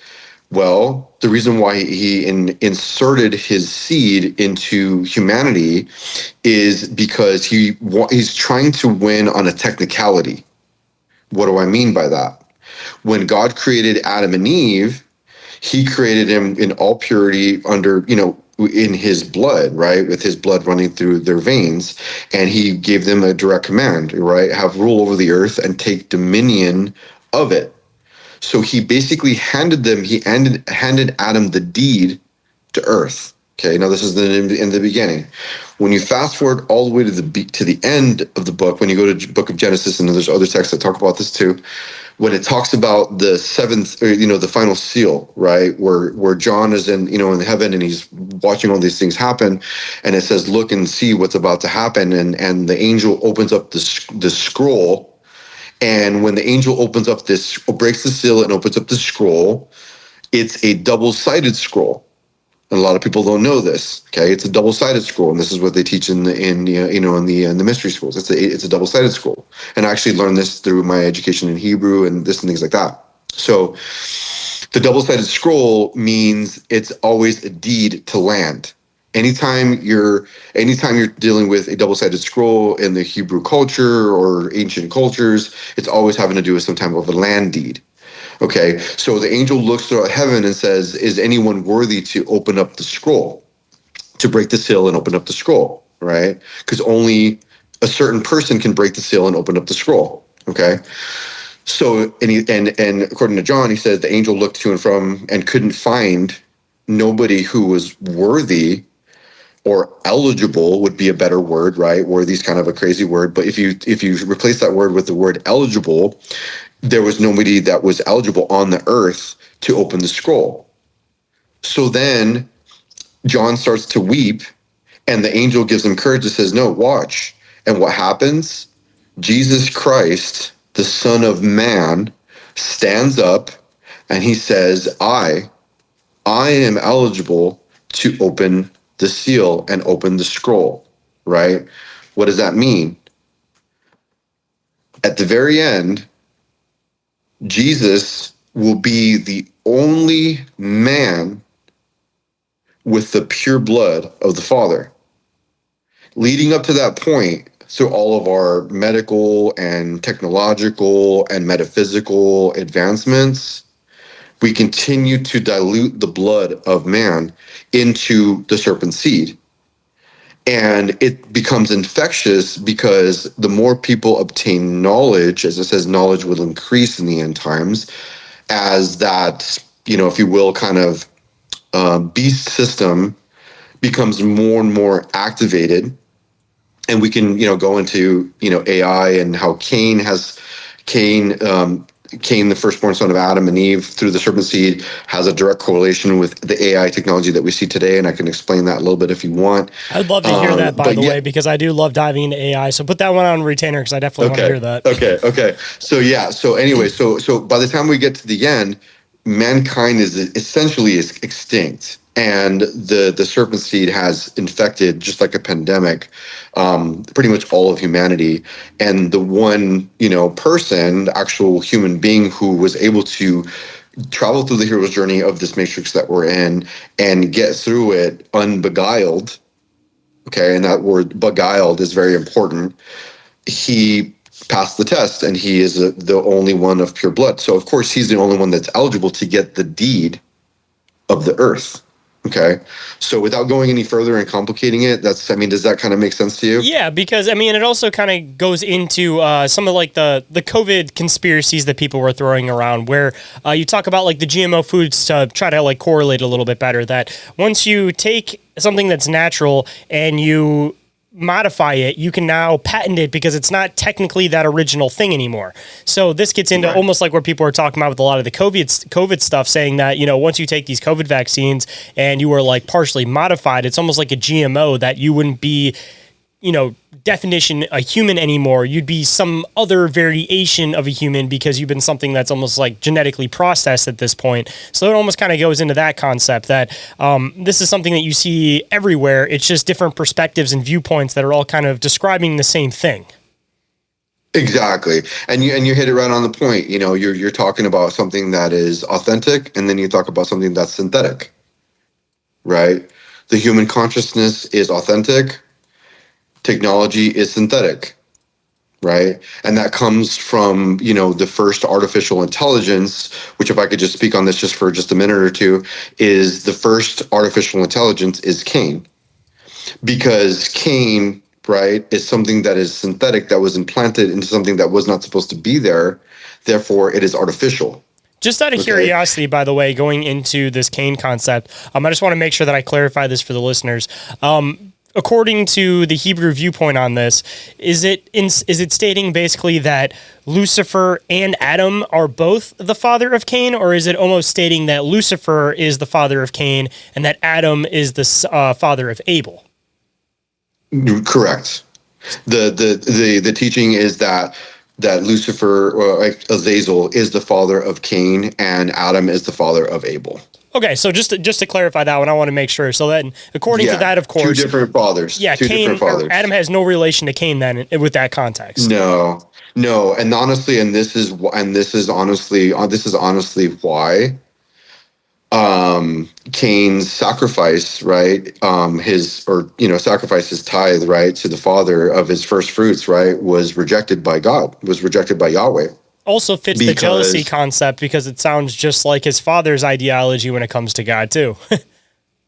Well, the reason why he inserted his seed into humanity is because he's trying to win on a technicality. What do I mean by that? When God created Adam and Eve, he created him in all purity under, in his blood, right? With his blood running through their veins. And he gave them a direct command, right? Have rule over the earth and take dominion of it. So he basically handed Adam the deed to earth. Okay, now this is in the beginning. When you fast forward all the way to the end of the book, when you go to Book of Genesis, and there's other texts that talk about this too, when it talks about the seventh, or the final seal, right, where John is in heaven, and he's watching all these things happen, and it says, look and see what's about to happen, and the angel opens up the scroll, and when the angel breaks the seal and opens up the scroll, it's a double-sided scroll. And a lot of people don't know this. Okay, it's a double-sided scroll, and this is what they teach in the mystery schools. It's a double-sided scroll, and I actually learned this through my education in Hebrew and this and things like that. So, the double-sided scroll means it's always a deed to land. Anytime you're dealing with a double-sided scroll in the Hebrew culture or ancient cultures, it's always having to do with some type of a land deed. Okay, so the angel looks throughout heaven and says, is anyone worthy to open up the scroll, to break the seal and open up the scroll, right? Because only a certain person can break the seal and open up the scroll, okay? So, and according to John, he says the angel looked to and from and couldn't find nobody who was worthy, or eligible would be a better word, right? Worthy is kind of a crazy word, but if you replace that word with the word eligible, there was nobody that was eligible on the earth to open the scroll. So then John starts to weep, and the angel gives him courage and says, no, watch. And what happens? Jesus Christ, the Son of Man, stands up and he says, I am eligible to open the seal and open the scroll, right? What does that mean? At the very end, Jesus will be the only man with the pure blood of the Father. Leading up to that point, through all of our medical and technological and metaphysical advancements, we continue to dilute the blood of man into the serpent seed. And it becomes infectious because the more people obtain knowledge, as it says, knowledge will increase in the end times, as that, if you will, kind of beast system becomes more and more activated. And we can, go into, AI and how Cain, the firstborn son of Adam and Eve through the serpent seed, has a direct correlation with the AI technology that we see today. And I can explain that a little bit if you want. I'd love to hear that, by the way, because I do love diving into AI. So put that one on retainer, because I definitely want to hear that. Okay. So anyway, so by the time we get to the end, mankind is essentially extinct. And the serpent seed has infected, just like a pandemic, pretty much all of humanity. And the one, person, the actual human being who was able to travel through the hero's journey of this matrix that we're in and get through it unbeguiled. Okay, and that word beguiled is very important. He passed the test, and he is the only one of pure blood. So, of course, he's the only one that's eligible to get the deed of the earth. Okay. So without going any further and complicating it, does that kind of make sense to you? Yeah, because it also kind of goes into some of like the COVID conspiracies that people were throwing around, where you talk about like the GMO foods to try to like correlate a little bit better, that once you take something that's natural and you modify it, you can now patent it because it's not technically that original thing anymore. So this gets into almost like what people are talking about with a lot of the COVID stuff, saying that, you know, once you take these COVID vaccines and you are like partially modified, it's almost like a GMO, that you wouldn't be, you know, definition a human anymore. You'd be some other variation of a human because you've been something that's almost like genetically processed at this point. So it almost kind of goes into that concept that this is something that you see everywhere. It's just different perspectives and viewpoints that are all kind of describing the same thing. Exactly. And you hit it right on the point. You know, you're talking about something that is authentic, and then you talk about something that's synthetic, right? The human consciousness is authentic. Technology is synthetic, right? And that comes from, you know, the first artificial intelligence, which, if I could just speak on this just for just a minute or two, is the first artificial intelligence is Cain. Because Cain, right, is something that is synthetic, that was implanted into something that was not supposed to be there. Therefore, it is artificial. Just out of curiosity, by the way, going into this Cain concept, I just want to make sure that I clarify this for the listeners. According to the Hebrew viewpoint on this, is it stating basically that Lucifer and Adam are both the father of Cain, or is it almost stating that Lucifer is the father of Cain and that Adam is the father of Abel? Correct. The teaching is that Lucifer, or Azazel, is the father of Cain, and Adam is the father of Abel. Okay, so just to clarify that one, I want to make sure. So then, according to that, of course, two different fathers. Yeah, Cain or Adam has no relation to Cain then, with that context. No, and honestly, this is honestly why Cain's sacrifice, right? Sacrifice his tithe, right, to the father of his first fruits, right, was rejected by God, was rejected by Yahweh. Also fits the jealousy concept, because it sounds just like his father's ideology when it comes to God too.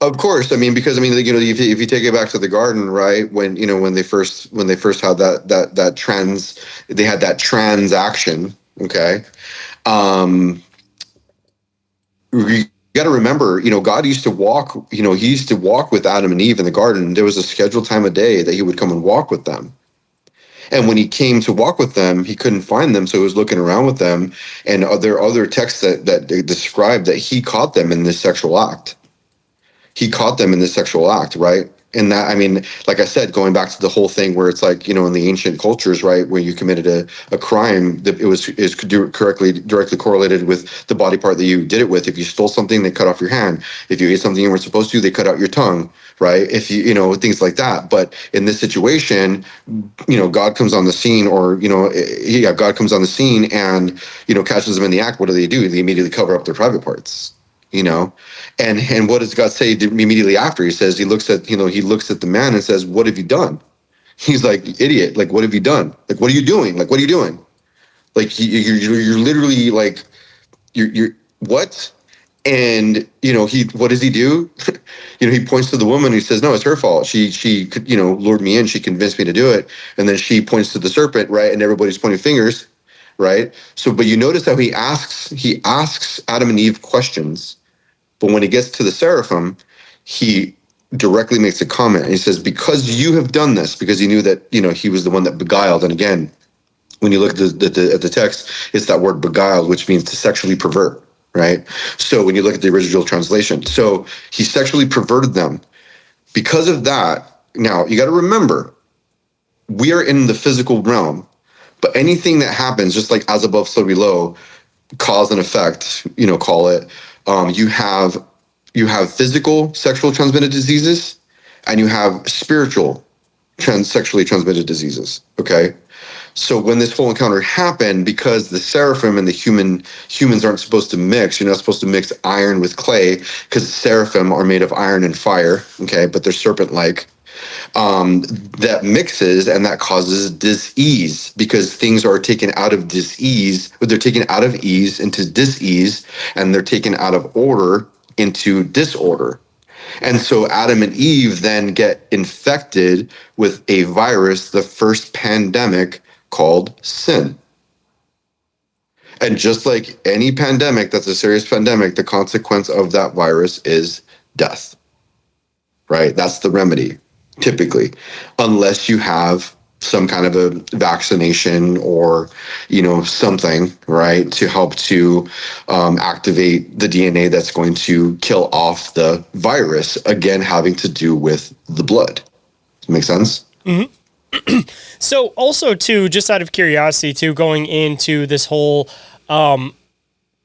Of course, because if you take it back to the garden, right, when they first had they had that transaction, okay. You got to remember, God used to walk, he used to walk with Adam and Eve in the garden. There was a scheduled time of day that he would come and walk with them. And when he came to walk with them, he couldn't find them, so he was looking around with them. And there are other texts that describe that he caught them in this sexual act. He caught them in this sexual act, right? And that, like I said, going back to the whole thing where it's like, in the ancient cultures, right, where you committed a crime, that is directly correlated with the body part that you did it with. If you stole something, they cut off your hand. If you ate something you weren't supposed to, they cut out your tongue, right? If things like that. But in this situation, God comes on the scene, God comes on the scene and, catches them in the act. What do? They immediately cover up their private parts. And what does God say immediately after? He says, he looks at the man and says, "What have you done?" He's like, "Idiot, like, what have you done? Like, what are you doing? Like, what are you doing? Like, you're literally like, you're what?" And what does he do? He points to the woman and he says, "No, it's her fault. She could, lured me in. She convinced me to do it." And then she points to the serpent, right? And everybody's pointing fingers, right? So, but you notice how he asks Adam and Eve questions. But when he gets to the seraphim, he directly makes a comment. And he says, "Because you have done this," because he knew that, he was the one that beguiled. And again, when you look at the text, it's that word beguiled, which means to sexually pervert, right? So when you look at the original translation, so he sexually perverted them. Because of that, now you got to remember, we are in the physical realm, but anything that happens, just like as above, so below, cause and effect, call it. You have physical sexual transmitted diseases, and you have spiritual sexually transmitted diseases. Okay, so when this whole encounter happened, because the seraphim and the humans aren't supposed to mix. You're not supposed to mix iron with clay, because the seraphim are made of iron and fire. Okay, but they're serpent-like. That mixes, and that causes dis-ease, because things are taken out of dis-ease, but they're taken out of ease into dis-ease, and they're taken out of order into disorder. And so Adam and Eve then get infected with a virus, the first pandemic, called sin. And just like any pandemic that's a serious pandemic, the consequence of that virus is death, right? That's the remedy. typically, unless you have some kind of a vaccination or something, right, to help to activate the DNA that's going to kill off the virus, again having to do with the blood. Make sense? So also too, just out of curiosity too, going into this whole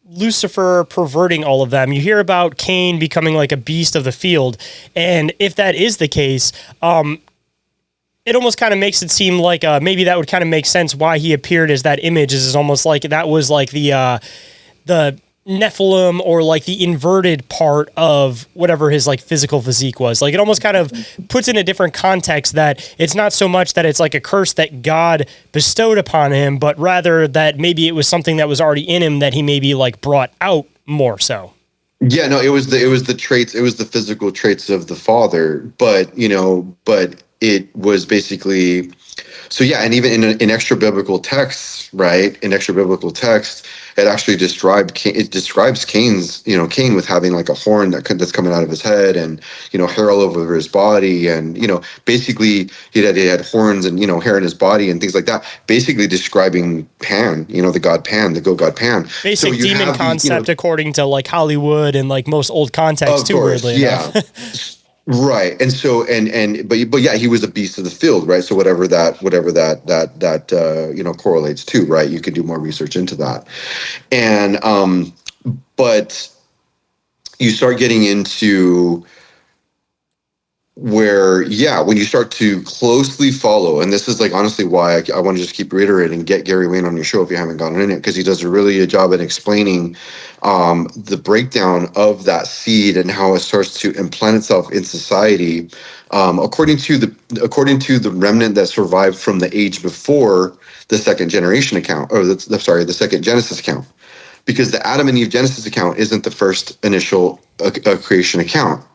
Lucifer perverting all of them, you hear about Cain becoming like a beast of the field, and if that is the case, it almost kind of makes it seem like maybe that would kind of make sense why he appeared as that image. Is almost like that was like the Nephilim, or like the inverted part of whatever his like physical physique was. Like it almost kind of puts in a different context, that it's not so much that it's like a curse that God bestowed upon him, but rather that maybe it was something that was already in him that he maybe like brought out more so. Yeah, no, it was the traits, it was the physical traits of the father, but it was basically, so yeah, and even in extra biblical texts, right? In extra biblical text, it actually describes Cain's, Cain with having like a horn that's coming out of his head, and hair all over his body, and basically he had horns and hair in his body and things like that. Basically describing Pan, the god Pan, the god Pan. Basic so demon concept, according to like Hollywood and like most old contexts too. Course, weirdly enough. Right. And so, but yeah, he was a beast of the field, right? So whatever that correlates to, right? You can do more research into that. And, but you start getting into where, yeah, when you start to closely follow, and this is like honestly why I want to just keep reiterating, get Gary Wayne on your show if you haven't gotten in it, because he does a really good job at explaining the breakdown of that seed and how it starts to implant itself in society, according to the remnant that survived from the age before the second generation account, or the second Genesis account, because the Adam and Eve Genesis account isn't the first initial creation account.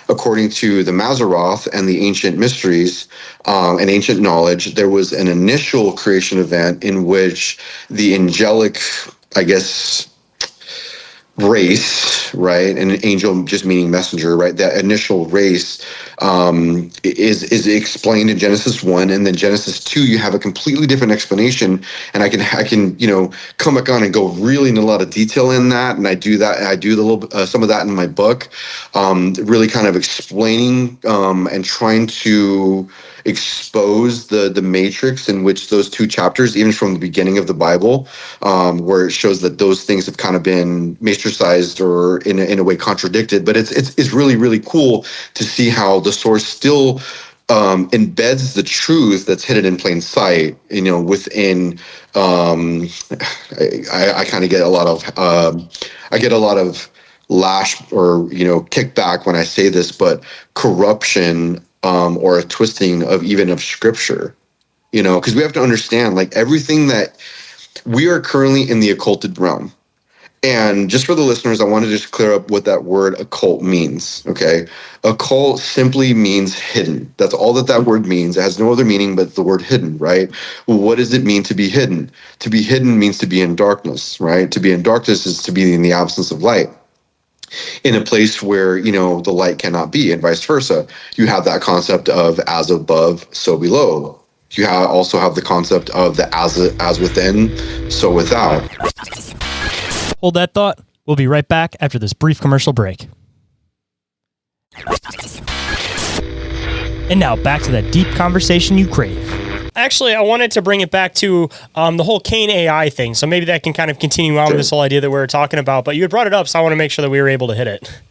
According to the Mazzaroth and the ancient mysteries and ancient knowledge, there was an initial creation event in which the angelic, I guess, race, right? And an angel just meaning messenger, right? That initial race is explained in Genesis 1, and then Genesis 2, you have a completely different explanation. And I can come back on and go really in a lot of detail in that, and I do the little some of that in my book, really kind of explaining and trying to expose the matrix in which those two chapters, even from the beginning of the Bible, where it shows that those things have kind of been matrixized or in a way contradicted. But it's really, really cool to see how the source still embeds the truth that's hidden in plain sight, within I kind of get a lot of lash or kickback when I say this, but corruption or a twisting of scripture, because we have to understand, like, everything that we are currently in the occulted realm. And just for the listeners, I want to just clear up what that word occult means. Okay. Occult simply means hidden. That's all that word means. It has no other meaning but the word hidden, right? Well, what does it mean to be hidden? To be hidden means to be in darkness, right? To be in darkness is to be in the absence of light, in a place where the light cannot be, and vice versa. You have that concept of as above, so below. You also have the concept of the as within, so without. Hold that thought. We'll be right back after this brief commercial break. And now back to that deep conversation you crave. Actually, I wanted to bring it back to the whole Cain AI thing. So maybe that can kind of continue on with this whole idea that we were talking about. But you had brought it up, so I want to make sure that we were able to hit it.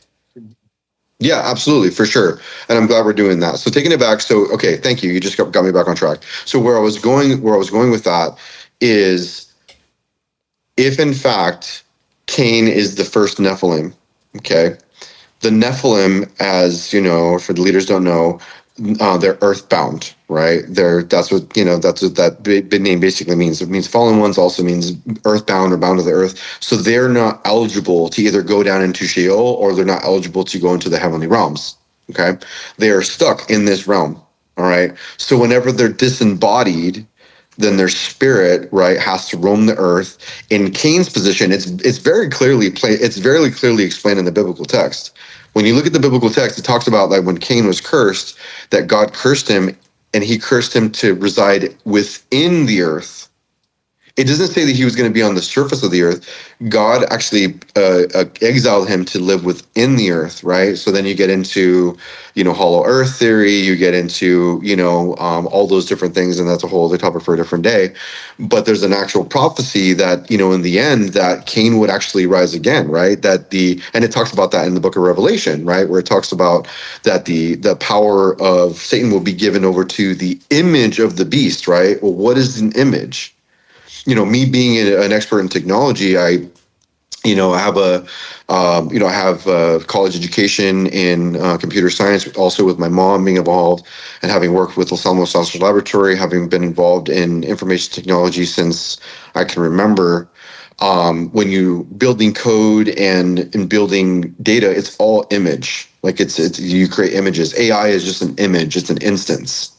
Yeah, absolutely, for sure. And I'm glad we're doing that. So taking it back. So, okay, thank you. You just got me back on track. So where I was going with that is, if in fact Cain is the first Nephilim, okay, the Nephilim, as for the leaders don't know, they're earthbound, right? That's what that big name basically means. It means fallen ones, also means earthbound or bound to the earth. So they're not eligible to either go down into Sheol, or they're not eligible to go into the heavenly realms. Okay, they are stuck in this realm. All right. So whenever they're disembodied, then their spirit, right, has to roam the earth. In Cain's position, it's very clearly explained in the biblical text. When you look at the biblical text, it talks about like when Cain was cursed, that God cursed him, and he cursed him to reside within the earth. It doesn't say that he was going to be on the surface of the earth. God actually exiled him to live within the earth, right? So then you get into, hollow earth theory. You get into, all those different things, and that's a whole other topic for a different day. But there's an actual prophecy that, in the end, that Cain would actually rise again, right? And it talks about that in the book of Revelation, right? Where it talks about that the power of Satan will be given over to the image of the beast, right? Well, what is an image? Me being an expert in technology, I have a college education in computer science, also with my mom being involved and having worked with Los Alamos Sausage Laboratory, having been involved in information technology since I can remember. When you building code and building data, it's all image. Like it's you create images. AI is just an image. It's an instance.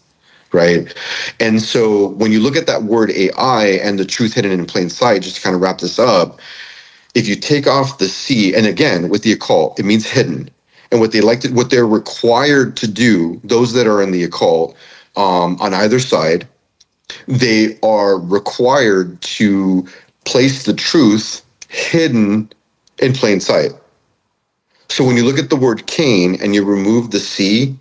Right. And so when you look at that word AI and the truth hidden in plain sight, just to kind of wrap this up, if you take off the C, and again, with the occult, it means hidden. And what they're required to do, those that are in the occult, on either side, they are required to place the truth hidden in plain sight. So when you look at the word Cain and you remove the C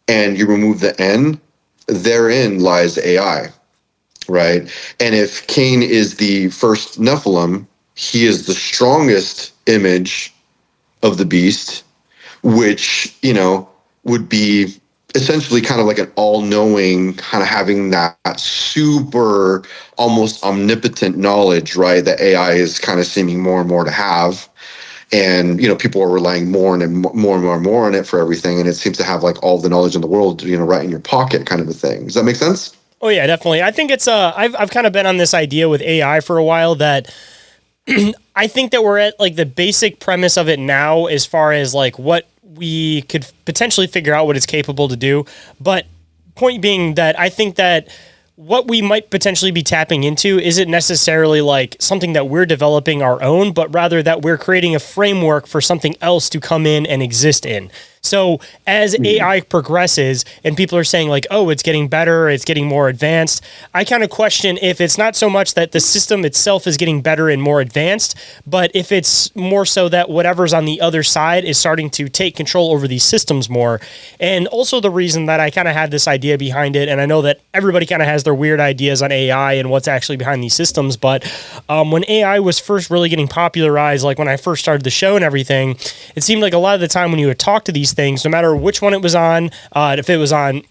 and you remove the N, therein lies AI, right? And if Cain is the first Nephilim, he is the strongest image of the beast, which, would be essentially kind of like an all-knowing, kind of having that super almost omnipotent knowledge, right? That AI is kind of seeming more and more to have. And, people are relying more and more on it for everything. And it seems to have like all the knowledge in the world, right in your pocket kind of a thing. Does that make sense? Oh yeah, definitely. I think it's I've kind of been on this idea with AI for a while that I think that we're at like the basic premise of it now as far as like what we could potentially figure out what it's capable to do. But point being that I think that what we might potentially be tapping into isn't necessarily like something that we're developing our own, but rather that we're creating a framework for something else to come in and exist in. So as AI progresses and people are saying like, oh, it's getting better, it's getting more advanced, I kind of question if it's not so much that the system itself is getting better and more advanced, but if it's more so that whatever's on the other side is starting to take control over these systems more. And also the reason that I kind of had this idea behind it, and I know that everybody kind of has their weird ideas on AI and what's actually behind these systems, but when AI was first really getting popularized, like when I first started the show and everything, it seemed like a lot of the time when you would talk to these things, no matter which one it was on, if it was on,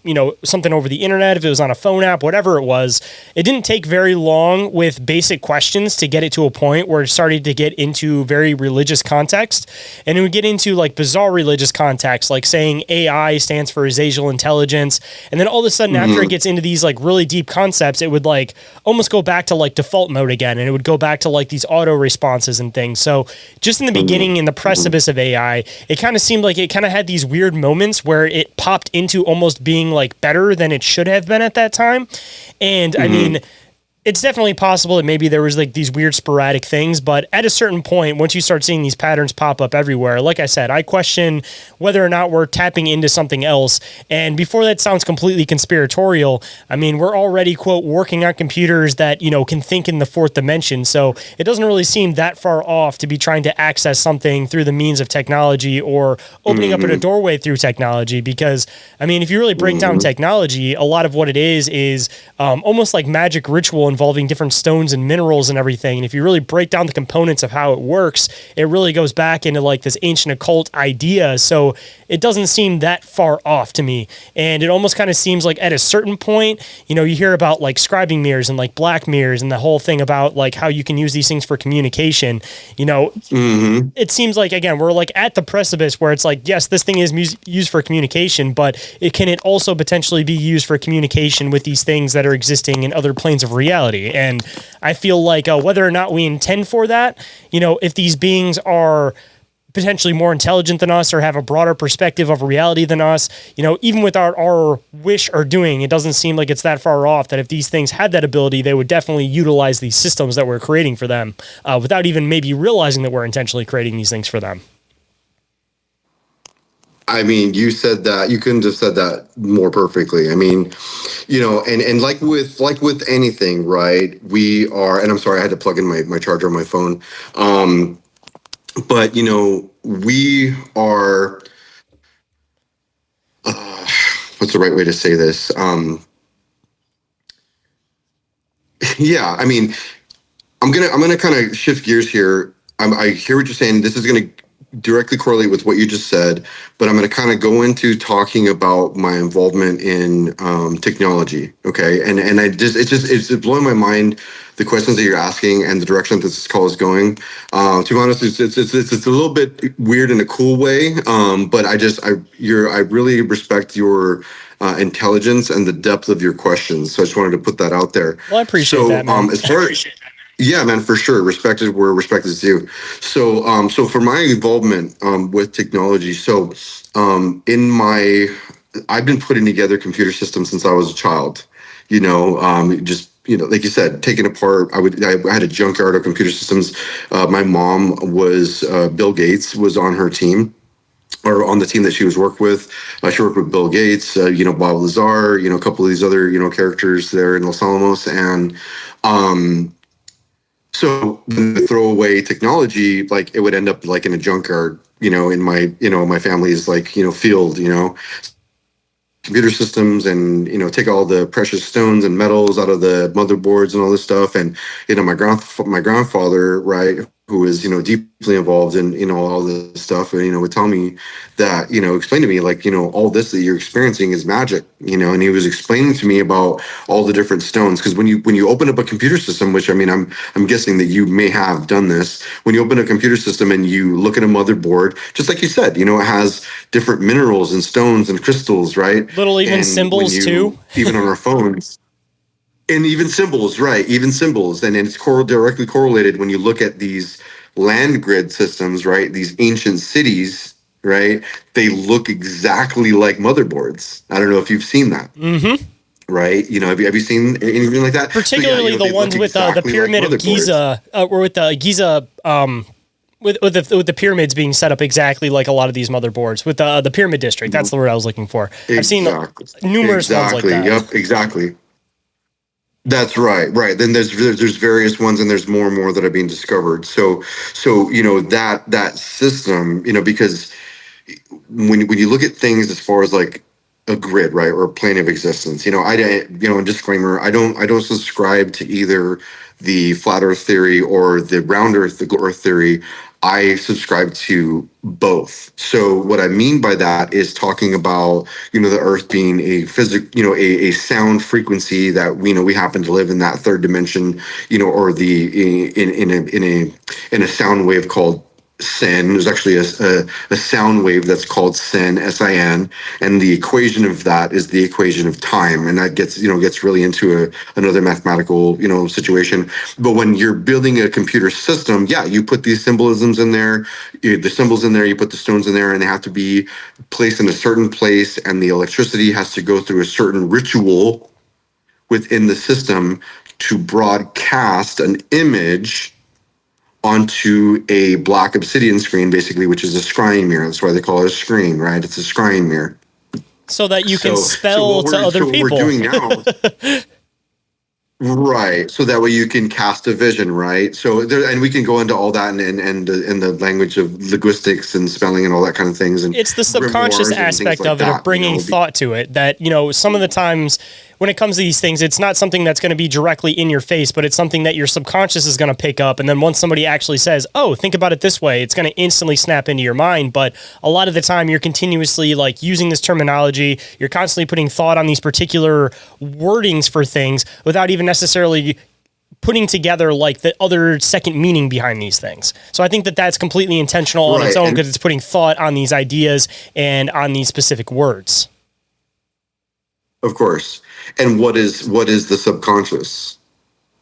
something over the internet, if it was on a phone app, whatever it was, it didn't take very long with basic questions to get it to a point where it started to get into very religious context. And it would get into like bizarre religious context, like saying AI stands for Azazel intelligence. And then all of a sudden, after it gets into these like really deep concepts, it would like almost go back to like default mode again. And it would go back to like these auto responses and things. So just in the beginning, in the precipice of AI, it kind of seemed like it kind of had these weird moments where it popped into almost being like better than it should have been at that time. And I mean, it's definitely possible that maybe there was like these weird sporadic things, but at a certain point, once you start seeing these patterns pop up everywhere, like I said, I question whether or not we're tapping into something else. And before that sounds completely conspiratorial, I mean, we're already, quote, working on computers that, can think in the fourth dimension. So it doesn't really seem that far off to be trying to access something through the means of technology or opening up a doorway through technology. Because, I mean, if you really break down technology, a lot of what it is almost like magic ritual involving different stones and minerals and everything. And if you really break down the components of how it works, it really goes back into like this ancient occult idea. So it doesn't seem that far off to me. And it almost kind of seems like at a certain point, you hear about like scribing mirrors and like black mirrors and the whole thing about like how you can use these things for communication. It seems like, again, we're like at the precipice where it's like, yes, this thing is used for communication, but can it also potentially be used for communication with these things that are existing in other planes of reality? And I feel like whether or not we intend for that, if these beings are potentially more intelligent than us or have a broader perspective of reality than us, even without our wish or doing, it doesn't seem like it's that far off that if these things had that ability, they would definitely utilize these systems that we're creating for them without even maybe realizing that we're intentionally creating these things for them. I mean, you said that. You couldn't have said that more perfectly. I mean, and like with anything, right? We are, and I'm sorry, I had to plug in my charger on my phone. But we are. What's the right way to say this? Yeah, I mean, I'm gonna kind of shift gears here. I hear what you're saying. This is gonna directly correlate with what you just said, but I'm gonna kind of go into talking about my involvement in technology. Okay, and it's blowing my mind, the questions that you're asking and the direction that this call is going. To be honest, it's a little bit weird in a cool way. But I really respect your intelligence and the depth of your questions. So I just wanted to put that out there. Well, I appreciate that, man. As far as yeah, man, for sure. Respect is where respect is due. So for my involvement with technology, I've been putting together computer systems since I was a child. Just like you said, taking apart. I had a junkyard of computer systems. My mom was Bill Gates was on her team, or on the team that she was worked with. She worked with Bill Gates, Bob Lazar, a couple of these other characters there in Los Alamos, and so the throwaway technology, like it would end up like in a junkyard, in my family's field, computer systems, and take all the precious stones and metals out of the motherboards and all this stuff. And my grandfather, right, who is deeply involved in all this stuff, and would tell me that explain to me all this that you're experiencing is magic, and he was explaining to me about all the different stones, because when you open up a computer system, which I mean I'm guessing that you may have done this, when you open a computer system and you look at a motherboard, just like you said, it has different minerals and stones and crystals, right? Little even And symbols too. even on our phones. And even symbols, right? Even symbols, and it's directly correlated when you look at these land grid systems, right? These ancient cities, right? They look exactly like motherboards. I don't know if you've seen that, right? Have you seen anything like that? Particularly the ones with the pyramid of Giza, or with the Giza, with the pyramids being set up exactly like a lot of these motherboards with the pyramid district. That's the word I was looking for. I've seen numerous ones like that. Yep, exactly. That's right, right. Then there's various ones, and there's more and more that are being discovered. So that system, because when you look at things as far as like a grid, right, or a plane of existence, a disclaimer, I don't subscribe to either the flat Earth theory or the round Earth, the Earth theory. I subscribe to both. So what I mean by that is talking about, the Earth being a a sound frequency that we happen to live in that third dimension, or in a sound wave called sin. There's actually a sound wave that's called sin, SIN, and the equation of that is the equation of time, and that gets really into another mathematical situation. But when you're building a computer system, yeah, you put these symbolisms in there, the symbols in there, you put the stones in there, and they have to be placed in a certain place, and the electricity has to go through a certain ritual within the system to broadcast an image onto a black obsidian screen, basically, which is a scrying mirror. That's why they call it a screen, right? It's a scrying mirror. So that you can spell to other people. What we're doing now, right? So that way you can cast a vision, right? So there, and we can go into all that and the language of linguistics and spelling and all that kind of things. And it's the subconscious aspect of it, of bringing thought to it. That some of the times when it comes to these things, it's not something that's going to be directly in your face, but it's something that your subconscious is going to pick up. And then once somebody actually says, "Oh, think about it this way," it's going to instantly snap into your mind. But a lot of the time, you're continuously using this terminology. You're constantly putting thought on these particular wordings for things without even necessarily putting together the other second meaning behind these things. So I think that that's completely intentional on its own, because it's putting thought on these ideas and on these specific words. Of course. And what is the subconscious,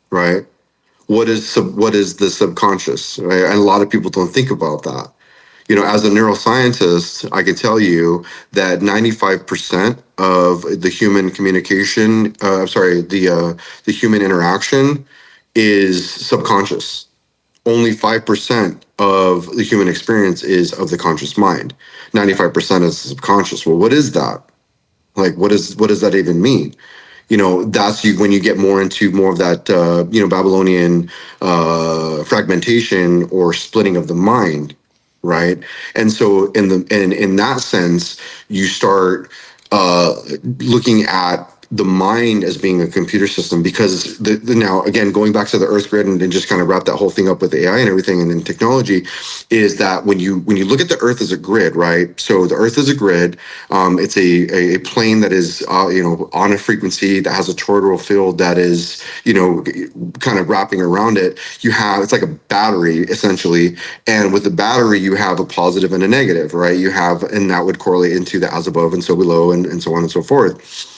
right? What is the subconscious, right? And a lot of people don't think about that. As a neuroscientist, I can tell you that 95% of the human communication, the human interaction is subconscious. only 5% of the human experience is of the conscious mind. 95% is subconscious. Well, what is that? Like, what does that even mean? That's when you get more into more of that, Babylonian fragmentation or splitting of the mind, right? And so in that sense, you start looking at the mind as being a computer system, because now again, going back to the Earth grid and just kind of wrap that whole thing up with AI and everything and then technology, is that when you look at the Earth as a grid, right? So the Earth is a grid. It's a plane that is on a frequency that has a toroidal field that is kind of wrapping around it. It's like a battery essentially, and with the battery you have a positive and a negative, right? And that would correlate into the as above and so below and so on and so forth.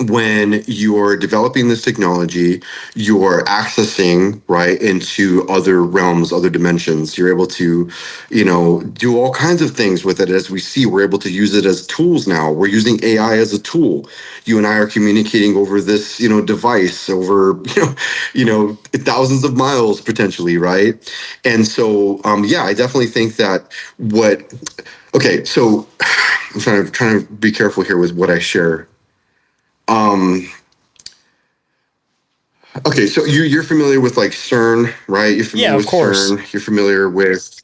When you're developing this technology, you're accessing right into other realms, other dimensions. You're able to, do all kinds of things with it. As we see, we're able to use it as tools now. We're using AI as a tool. You and I are communicating over this, device over, thousands of miles potentially, right? And so, I definitely think that Okay, so I'm trying to be careful here with what I share. Okay, so you're familiar with like CERN, right? You're familiar Yeah, of with course. CERN. You're familiar with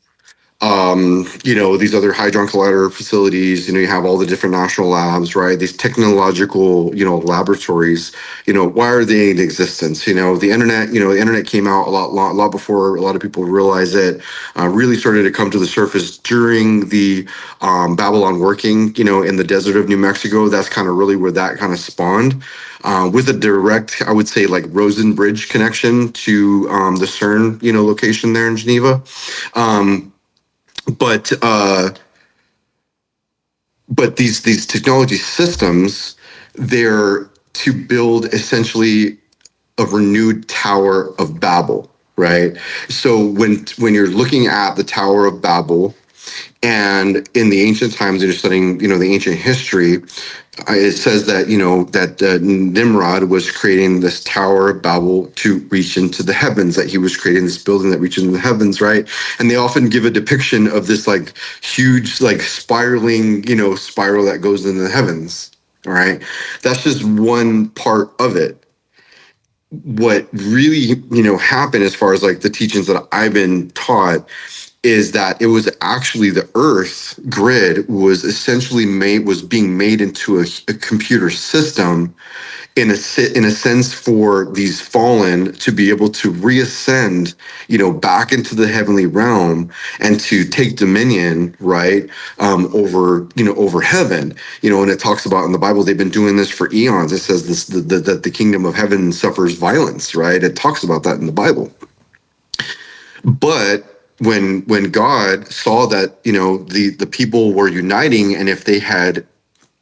these other Hadron Collider facilities. You have all the different national labs, right? These technological, laboratories. Why are they in existence? The internet came out a lot before a lot of people realized it. Really started to come to the surface during the Babylon working, in the desert of New Mexico. That's kind of really where that kind of spawned. With a direct, I would say, like Rosen Bridge connection to the CERN, location there in Geneva. But these technology systems, they're to build essentially a renewed Tower of Babel, right? So when you're looking at the Tower of Babel, and in the ancient times, you're studying, the ancient history, it says that, Nimrod was creating this Tower of Babel to reach into the heavens, that he was creating this building that reaches into the heavens, right? And they often give a depiction of this like huge, like spiraling, spiral that goes into the heavens, all right? That's just one part of it. What really, happened as far as like the teachings that I've been taught is that it was actually the Earth grid was being made into a computer system in a sense for these fallen to be able to reascend, back into the heavenly realm and to take dominion, right, over heaven, and it talks about in the Bible they've been doing this for eons. It says that the kingdom of heaven suffers violence, right? It talks about that in the Bible. But when God saw that the people were uniting, and if they had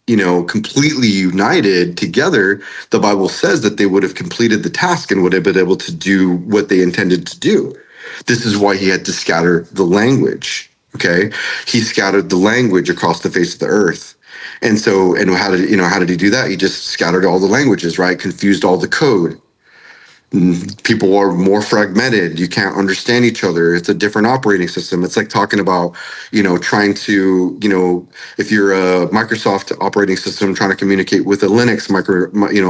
completely united together, the Bible says that they would have completed the task and would have been able to do what they intended to do. This is why he had to scatter the language. Okay, he scattered the language across the face of the earth. And so, and how did he do that? He just scattered all the languages, right? Confused all the code. People are more fragmented. You can't understand each other. It's a different operating system. It's like talking about, trying to, if you're a Microsoft operating system trying to communicate with a Linux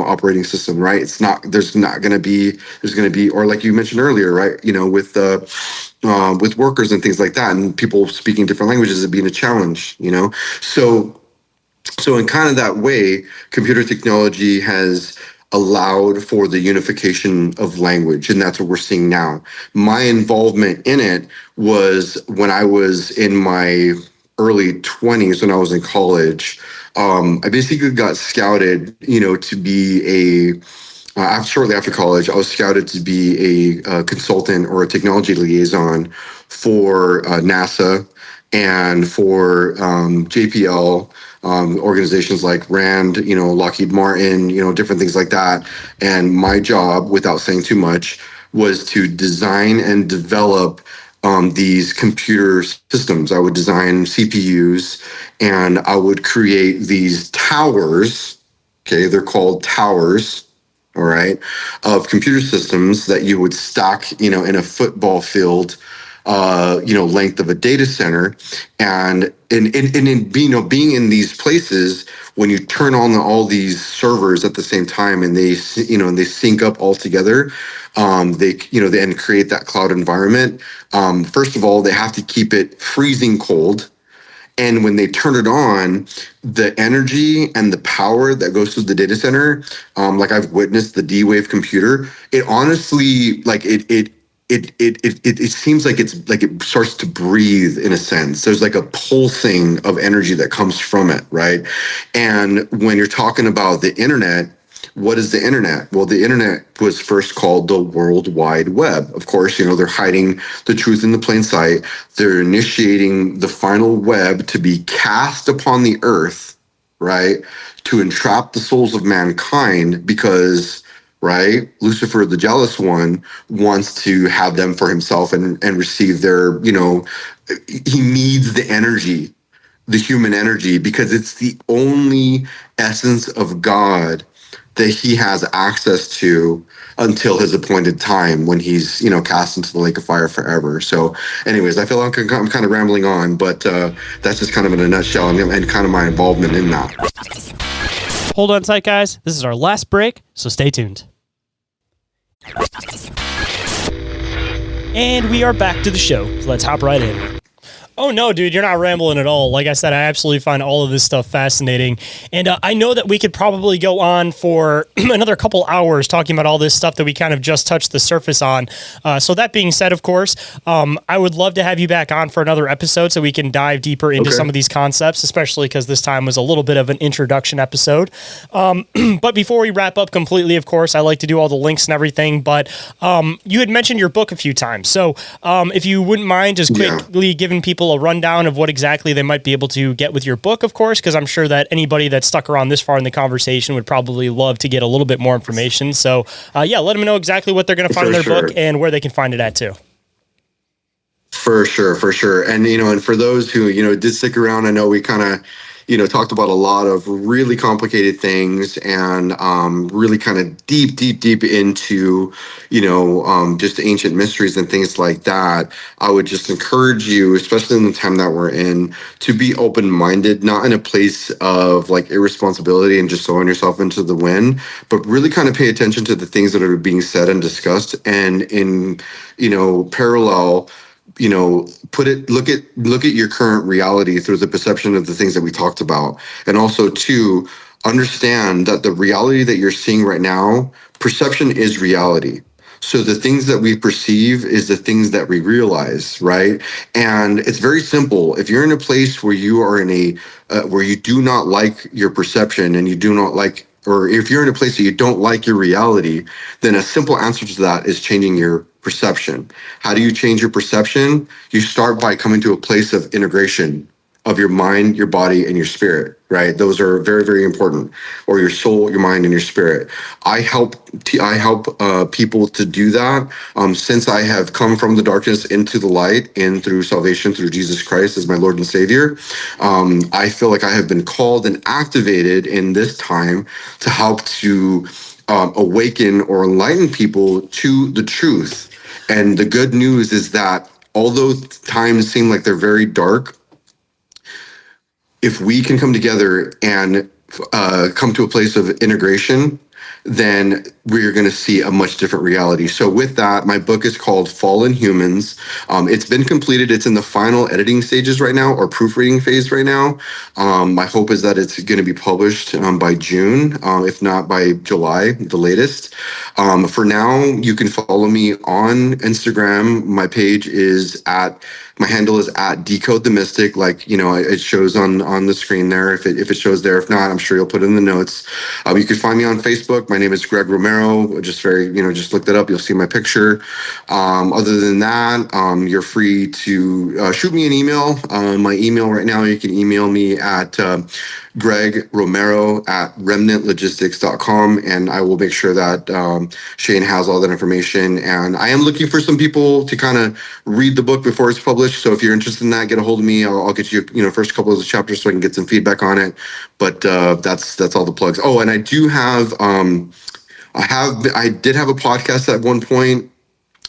operating system, right? There's going to be, or like you mentioned earlier, right? With workers and things like that, and people speaking different languages, it being a challenge, So in kind of that way, computer technology has allowed for the unification of language, and that's what we're seeing now. My involvement in it was when I was in my early 20s, when I was in college. I basically got scouted, to be shortly after college, I was scouted to be a consultant or a technology liaison for NASA and for JPL, organizations like RAND, Lockheed Martin, different things like that. And my job, without saying too much, was to design and develop these computer systems. I would design CPUs, and I would create these towers. Okay, they're called towers. all right, of computer systems that you would stack, in a football field, length of a data center. And in being in these places, when you turn on all these servers at the same time and they sync up all together, they and create that cloud environment. First of all, they have to keep it freezing cold. And when they turn it on, the energy and the power that goes through the data center, like I've witnessed the D-Wave computer, it honestly, like it seems like it starts to breathe in a sense. There's like a pulsing of energy that comes from it, right? And when you're talking about the internet, what is the internet? Well, the internet was first called the World Wide Web. Of course, they're hiding the truth in the plain sight. They're initiating the final web to be cast upon the earth, right? To entrap the souls of mankind because, right, Lucifer, the jealous one, wants to have them for himself and receive their, he needs the energy, the human energy, because it's the only essence of God that he has access to until his appointed time when he's cast into the lake of fire forever. So anyways, I feel like I'm kind of rambling on, but that's just kind of in a nutshell and kind of my involvement in that. Hold on tight, guys. This is our last break, so stay tuned. And we are back to the show, so let's hop right in. Oh, no, dude, you're not rambling at all. Like I said, I absolutely find all of this stuff fascinating. And I know that we could probably go on for another couple hours talking about all this stuff that we kind of just touched the surface on. So that being said, of course, I would love to have you back on for another episode so we can dive deeper into some of these concepts, especially because this time was a little bit of an introduction episode. But before we wrap up completely, of course, I like to do all the links and everything. But you had mentioned your book a few times. So if you wouldn't mind just quickly giving people a rundown of what exactly they might be able to get with your book, of course, because I'm sure that anybody that's stuck around this far in the conversation would probably love to get a little bit more information. So, let them know exactly what they're going to find in their book and where they can find it at, too. For sure. And, and for those who, did stick around, I know we kind of, talked about a lot of really complicated things and really kind of deep into, just ancient mysteries and things like that. I would just encourage you, especially in the time that we're in, to be open-minded, not in a place of like irresponsibility and just throwing yourself into the wind, but really kind of pay attention to the things that are being said and discussed. And in, parallel, look at your current reality through the perception of the things that we talked about. And also to understand that the reality that you're seeing right now, perception is reality. So the things that we perceive is the things that we realize, right? And it's very simple. If you're in a place where you are where you do not like your perception and you do not like, or if you're in a place that you don't like your reality, then a simple answer to that is changing your perception. How do you change your perception? You start by coming to a place of integration of your mind, your body, and your spirit, right? Those are very, very important. Or your soul, your mind, and your spirit. I help people to do that since I have come from the darkness into the light and through salvation through Jesus Christ as my Lord and Savior. I feel like I have been called and activated in this time to help to awaken or enlighten people to the truth. And the good news is that although times seem like they're very dark, if we can come together and come to a place of integration, then we're going to see a much different reality. So with that, my book is called Fallen Humans. It's been completed. It's in the final editing stages right now, or proofreading phase right now. My hope is that it's going to be published by June, if not by July, the latest. For now, you can follow me on Instagram. My page is my handle is at Dkode the Mystic, like, it shows on the screen there. If it shows there, if not, I'm sure you'll put it in the notes. You can find me on Facebook. My name is Greg Romero. Just just look that up. You'll see my picture. Other than that, you're free to shoot me an email. My email right now, you can email me at Greg Romero at remnantlogistics.com, and I will make sure that Shayn has all that information. And I am looking for some people to kind of read the book before it's published. So if you're interested in that, get a hold of me. I'll get you, first couple of the chapters so I can get some feedback on it. But that's all the plugs. Oh, and I do have I did have a podcast at one point.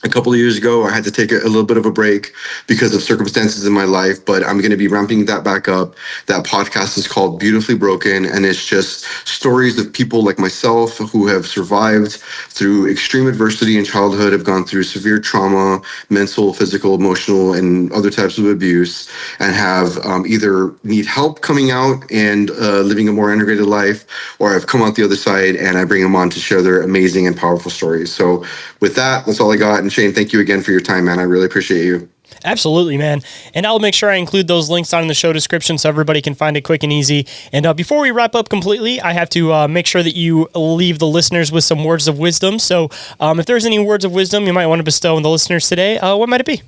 A couple of years ago, I had to take a little bit of a break because of circumstances in my life, but I'm going to be ramping that back up. That podcast is called Beautifully Broken, and it's just stories of people like myself who have survived through extreme adversity in childhood, have gone through severe trauma, mental, physical, emotional, and other types of abuse, and have either need help coming out and living a more integrated life, or have come out the other side, and I bring them on to share their amazing and powerful stories. So with that's all I got. And Shayn, thank you again for your time, man. I really appreciate you. Absolutely, man. And I'll make sure I include those links down in the show description so everybody can find it quick and easy. And before we wrap up completely, I have to make sure that you leave the listeners with some words of wisdom. So if there's any words of wisdom you might want to bestow on the listeners today, what might it be?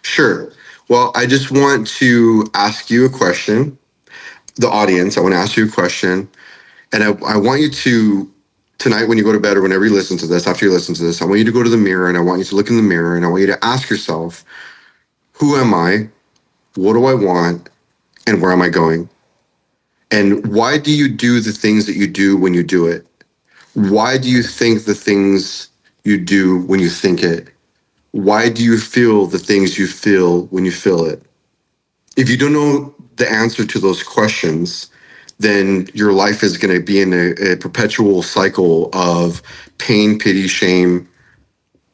Sure. Well, I just want to ask you a question. The audience, I want to ask you a question. And I want you to, tonight when you go to bed or whenever you listen to this, after you listen to this, I want you to go to the mirror and I want you to look in the mirror and I want you to ask yourself, who am I? What do I want? And where am I going? And why do you do the things that you do when you do it? Why do you think the things you do when you think it? Why do you feel the things you feel when you feel it? If you don't know the answer to those questions, then your life is going to be in a perpetual cycle of pain, pity, shame,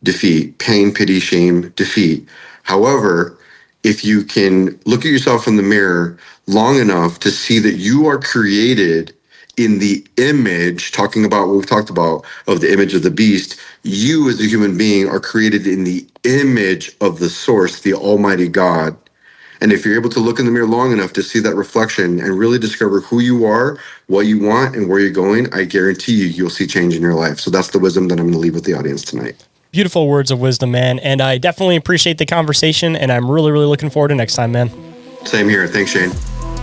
defeat, pain, pity, shame, defeat. However, if you can look at yourself in the mirror long enough to see that you are created in the image, talking about what we've talked about, of the image of the beast, you as a human being are created in the image of the source, the Almighty God. And if you're able to look in the mirror long enough to see that reflection and really discover who you are, what you want, and where you're going, I guarantee you'll see change in your life. So that's the wisdom that I'm going to leave with the audience tonight. Beautiful words of wisdom, man. And I definitely appreciate the conversation, and I'm really, really looking forward to next time, man. Same here. Thanks, Shayn.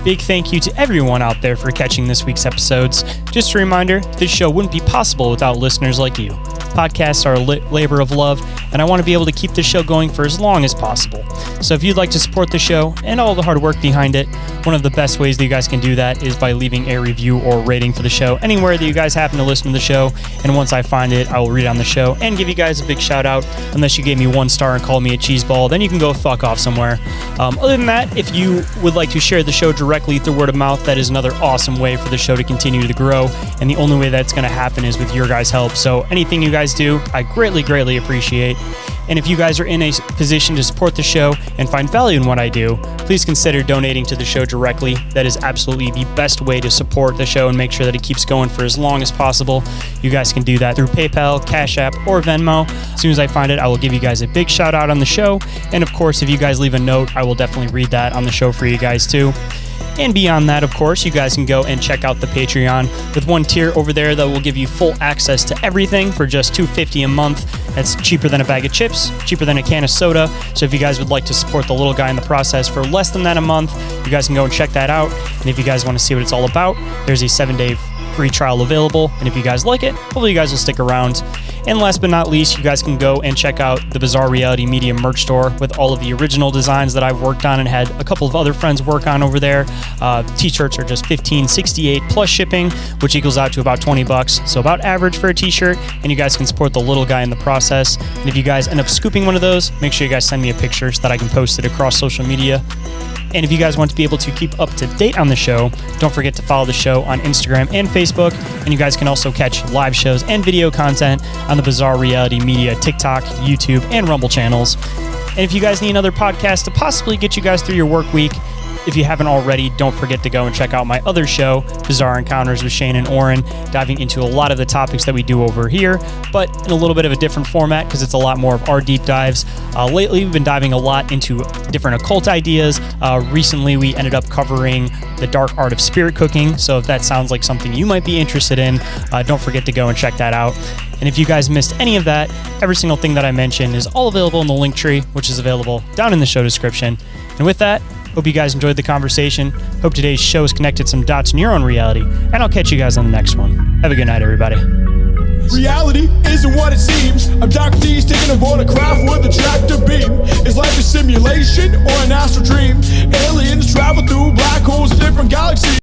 Big thank you to everyone out there for catching this week's episodes. Just a reminder, this show wouldn't be possible without listeners like you. Podcasts are a labor of love, and I want to be able to keep this show going for as long as possible. So if you'd like to support the show and all the hard work behind it, one of the best ways that you guys can do that is by leaving a review or rating for the show anywhere that you guys happen to listen to the show. And once I find it, I will read it on the show and give you guys a big shout out. Unless you gave me 1 star and called me a cheeseball, then you can go fuck off somewhere. Other than that, if you would like to share the show directly through word of mouth, that is another awesome way for the show to continue to grow. And the only way that's going to happen is with your guys' help. So anything you guys do, I greatly, greatly appreciate. And if you guys are in a position to support the show and find value in what I do, please consider donating to the show directly. That is absolutely the best way to support the show and make sure that it keeps going for as long as possible. You guys can do that through PayPal, Cash App, or Venmo. As soon as I find it, I will give you guys a big shout out on the show. And of course, if you guys leave a note, I will definitely read that on the show for you guys too. And beyond that, of course, you guys can go and check out the Patreon with 1 tier over there that will give you full access to everything for just $2.50 a month. That's cheaper than a bag of chips, cheaper than a can of soda. So if you guys would like to support the little guy in the process for less than that a month, you guys can go and check that out. And if you guys want to see what it's all about, there's a 7-day free trial available. And if you guys like it, hopefully you guys will stick around. And last but not least, you guys can go and check out the Bizarre Reality Media merch store with all of the original designs that I've worked on and had a couple of other friends work on over there. T-shirts are just $15.68 plus shipping, which equals out to about $20. So about average for a t-shirt, and you guys can support the little guy in the process. And if you guys end up scooping one of those, make sure you guys send me a picture so that I can post it across social media. And if you guys want to be able to keep up to date on the show, don't forget to follow the show on Instagram and Facebook. And you guys can also catch live shows and video content on the Bizarre Reality Media TikTok, YouTube, and Rumble channels. And if you guys need another podcast to possibly get you guys through your work week, if you haven't already, don't forget to go and check out my other show, Bizarre Encounters with Shayn Orin, diving into a lot of the topics that we do over here, but in a little bit of a different format because it's a lot more of our deep dives. Lately, we've been diving a lot into different occult ideas. Recently, we ended up covering the dark art of spirit cooking, so if that sounds like something you might be interested in, don't forget to go and check that out. And if you guys missed any of that, every single thing that I mentioned is all available in the link tree, which is available down in the show description. And with that, hope you guys enjoyed the conversation. Hope today's show has connected some dots in your own reality. And I'll catch you guys on the next one. Have a good night, everybody. Reality isn't what it seems. I'm Dr. D's taking aboard a craft with a tractor beam. Is life a simulation or an astral dream? Aliens travel through black holes in different galaxies.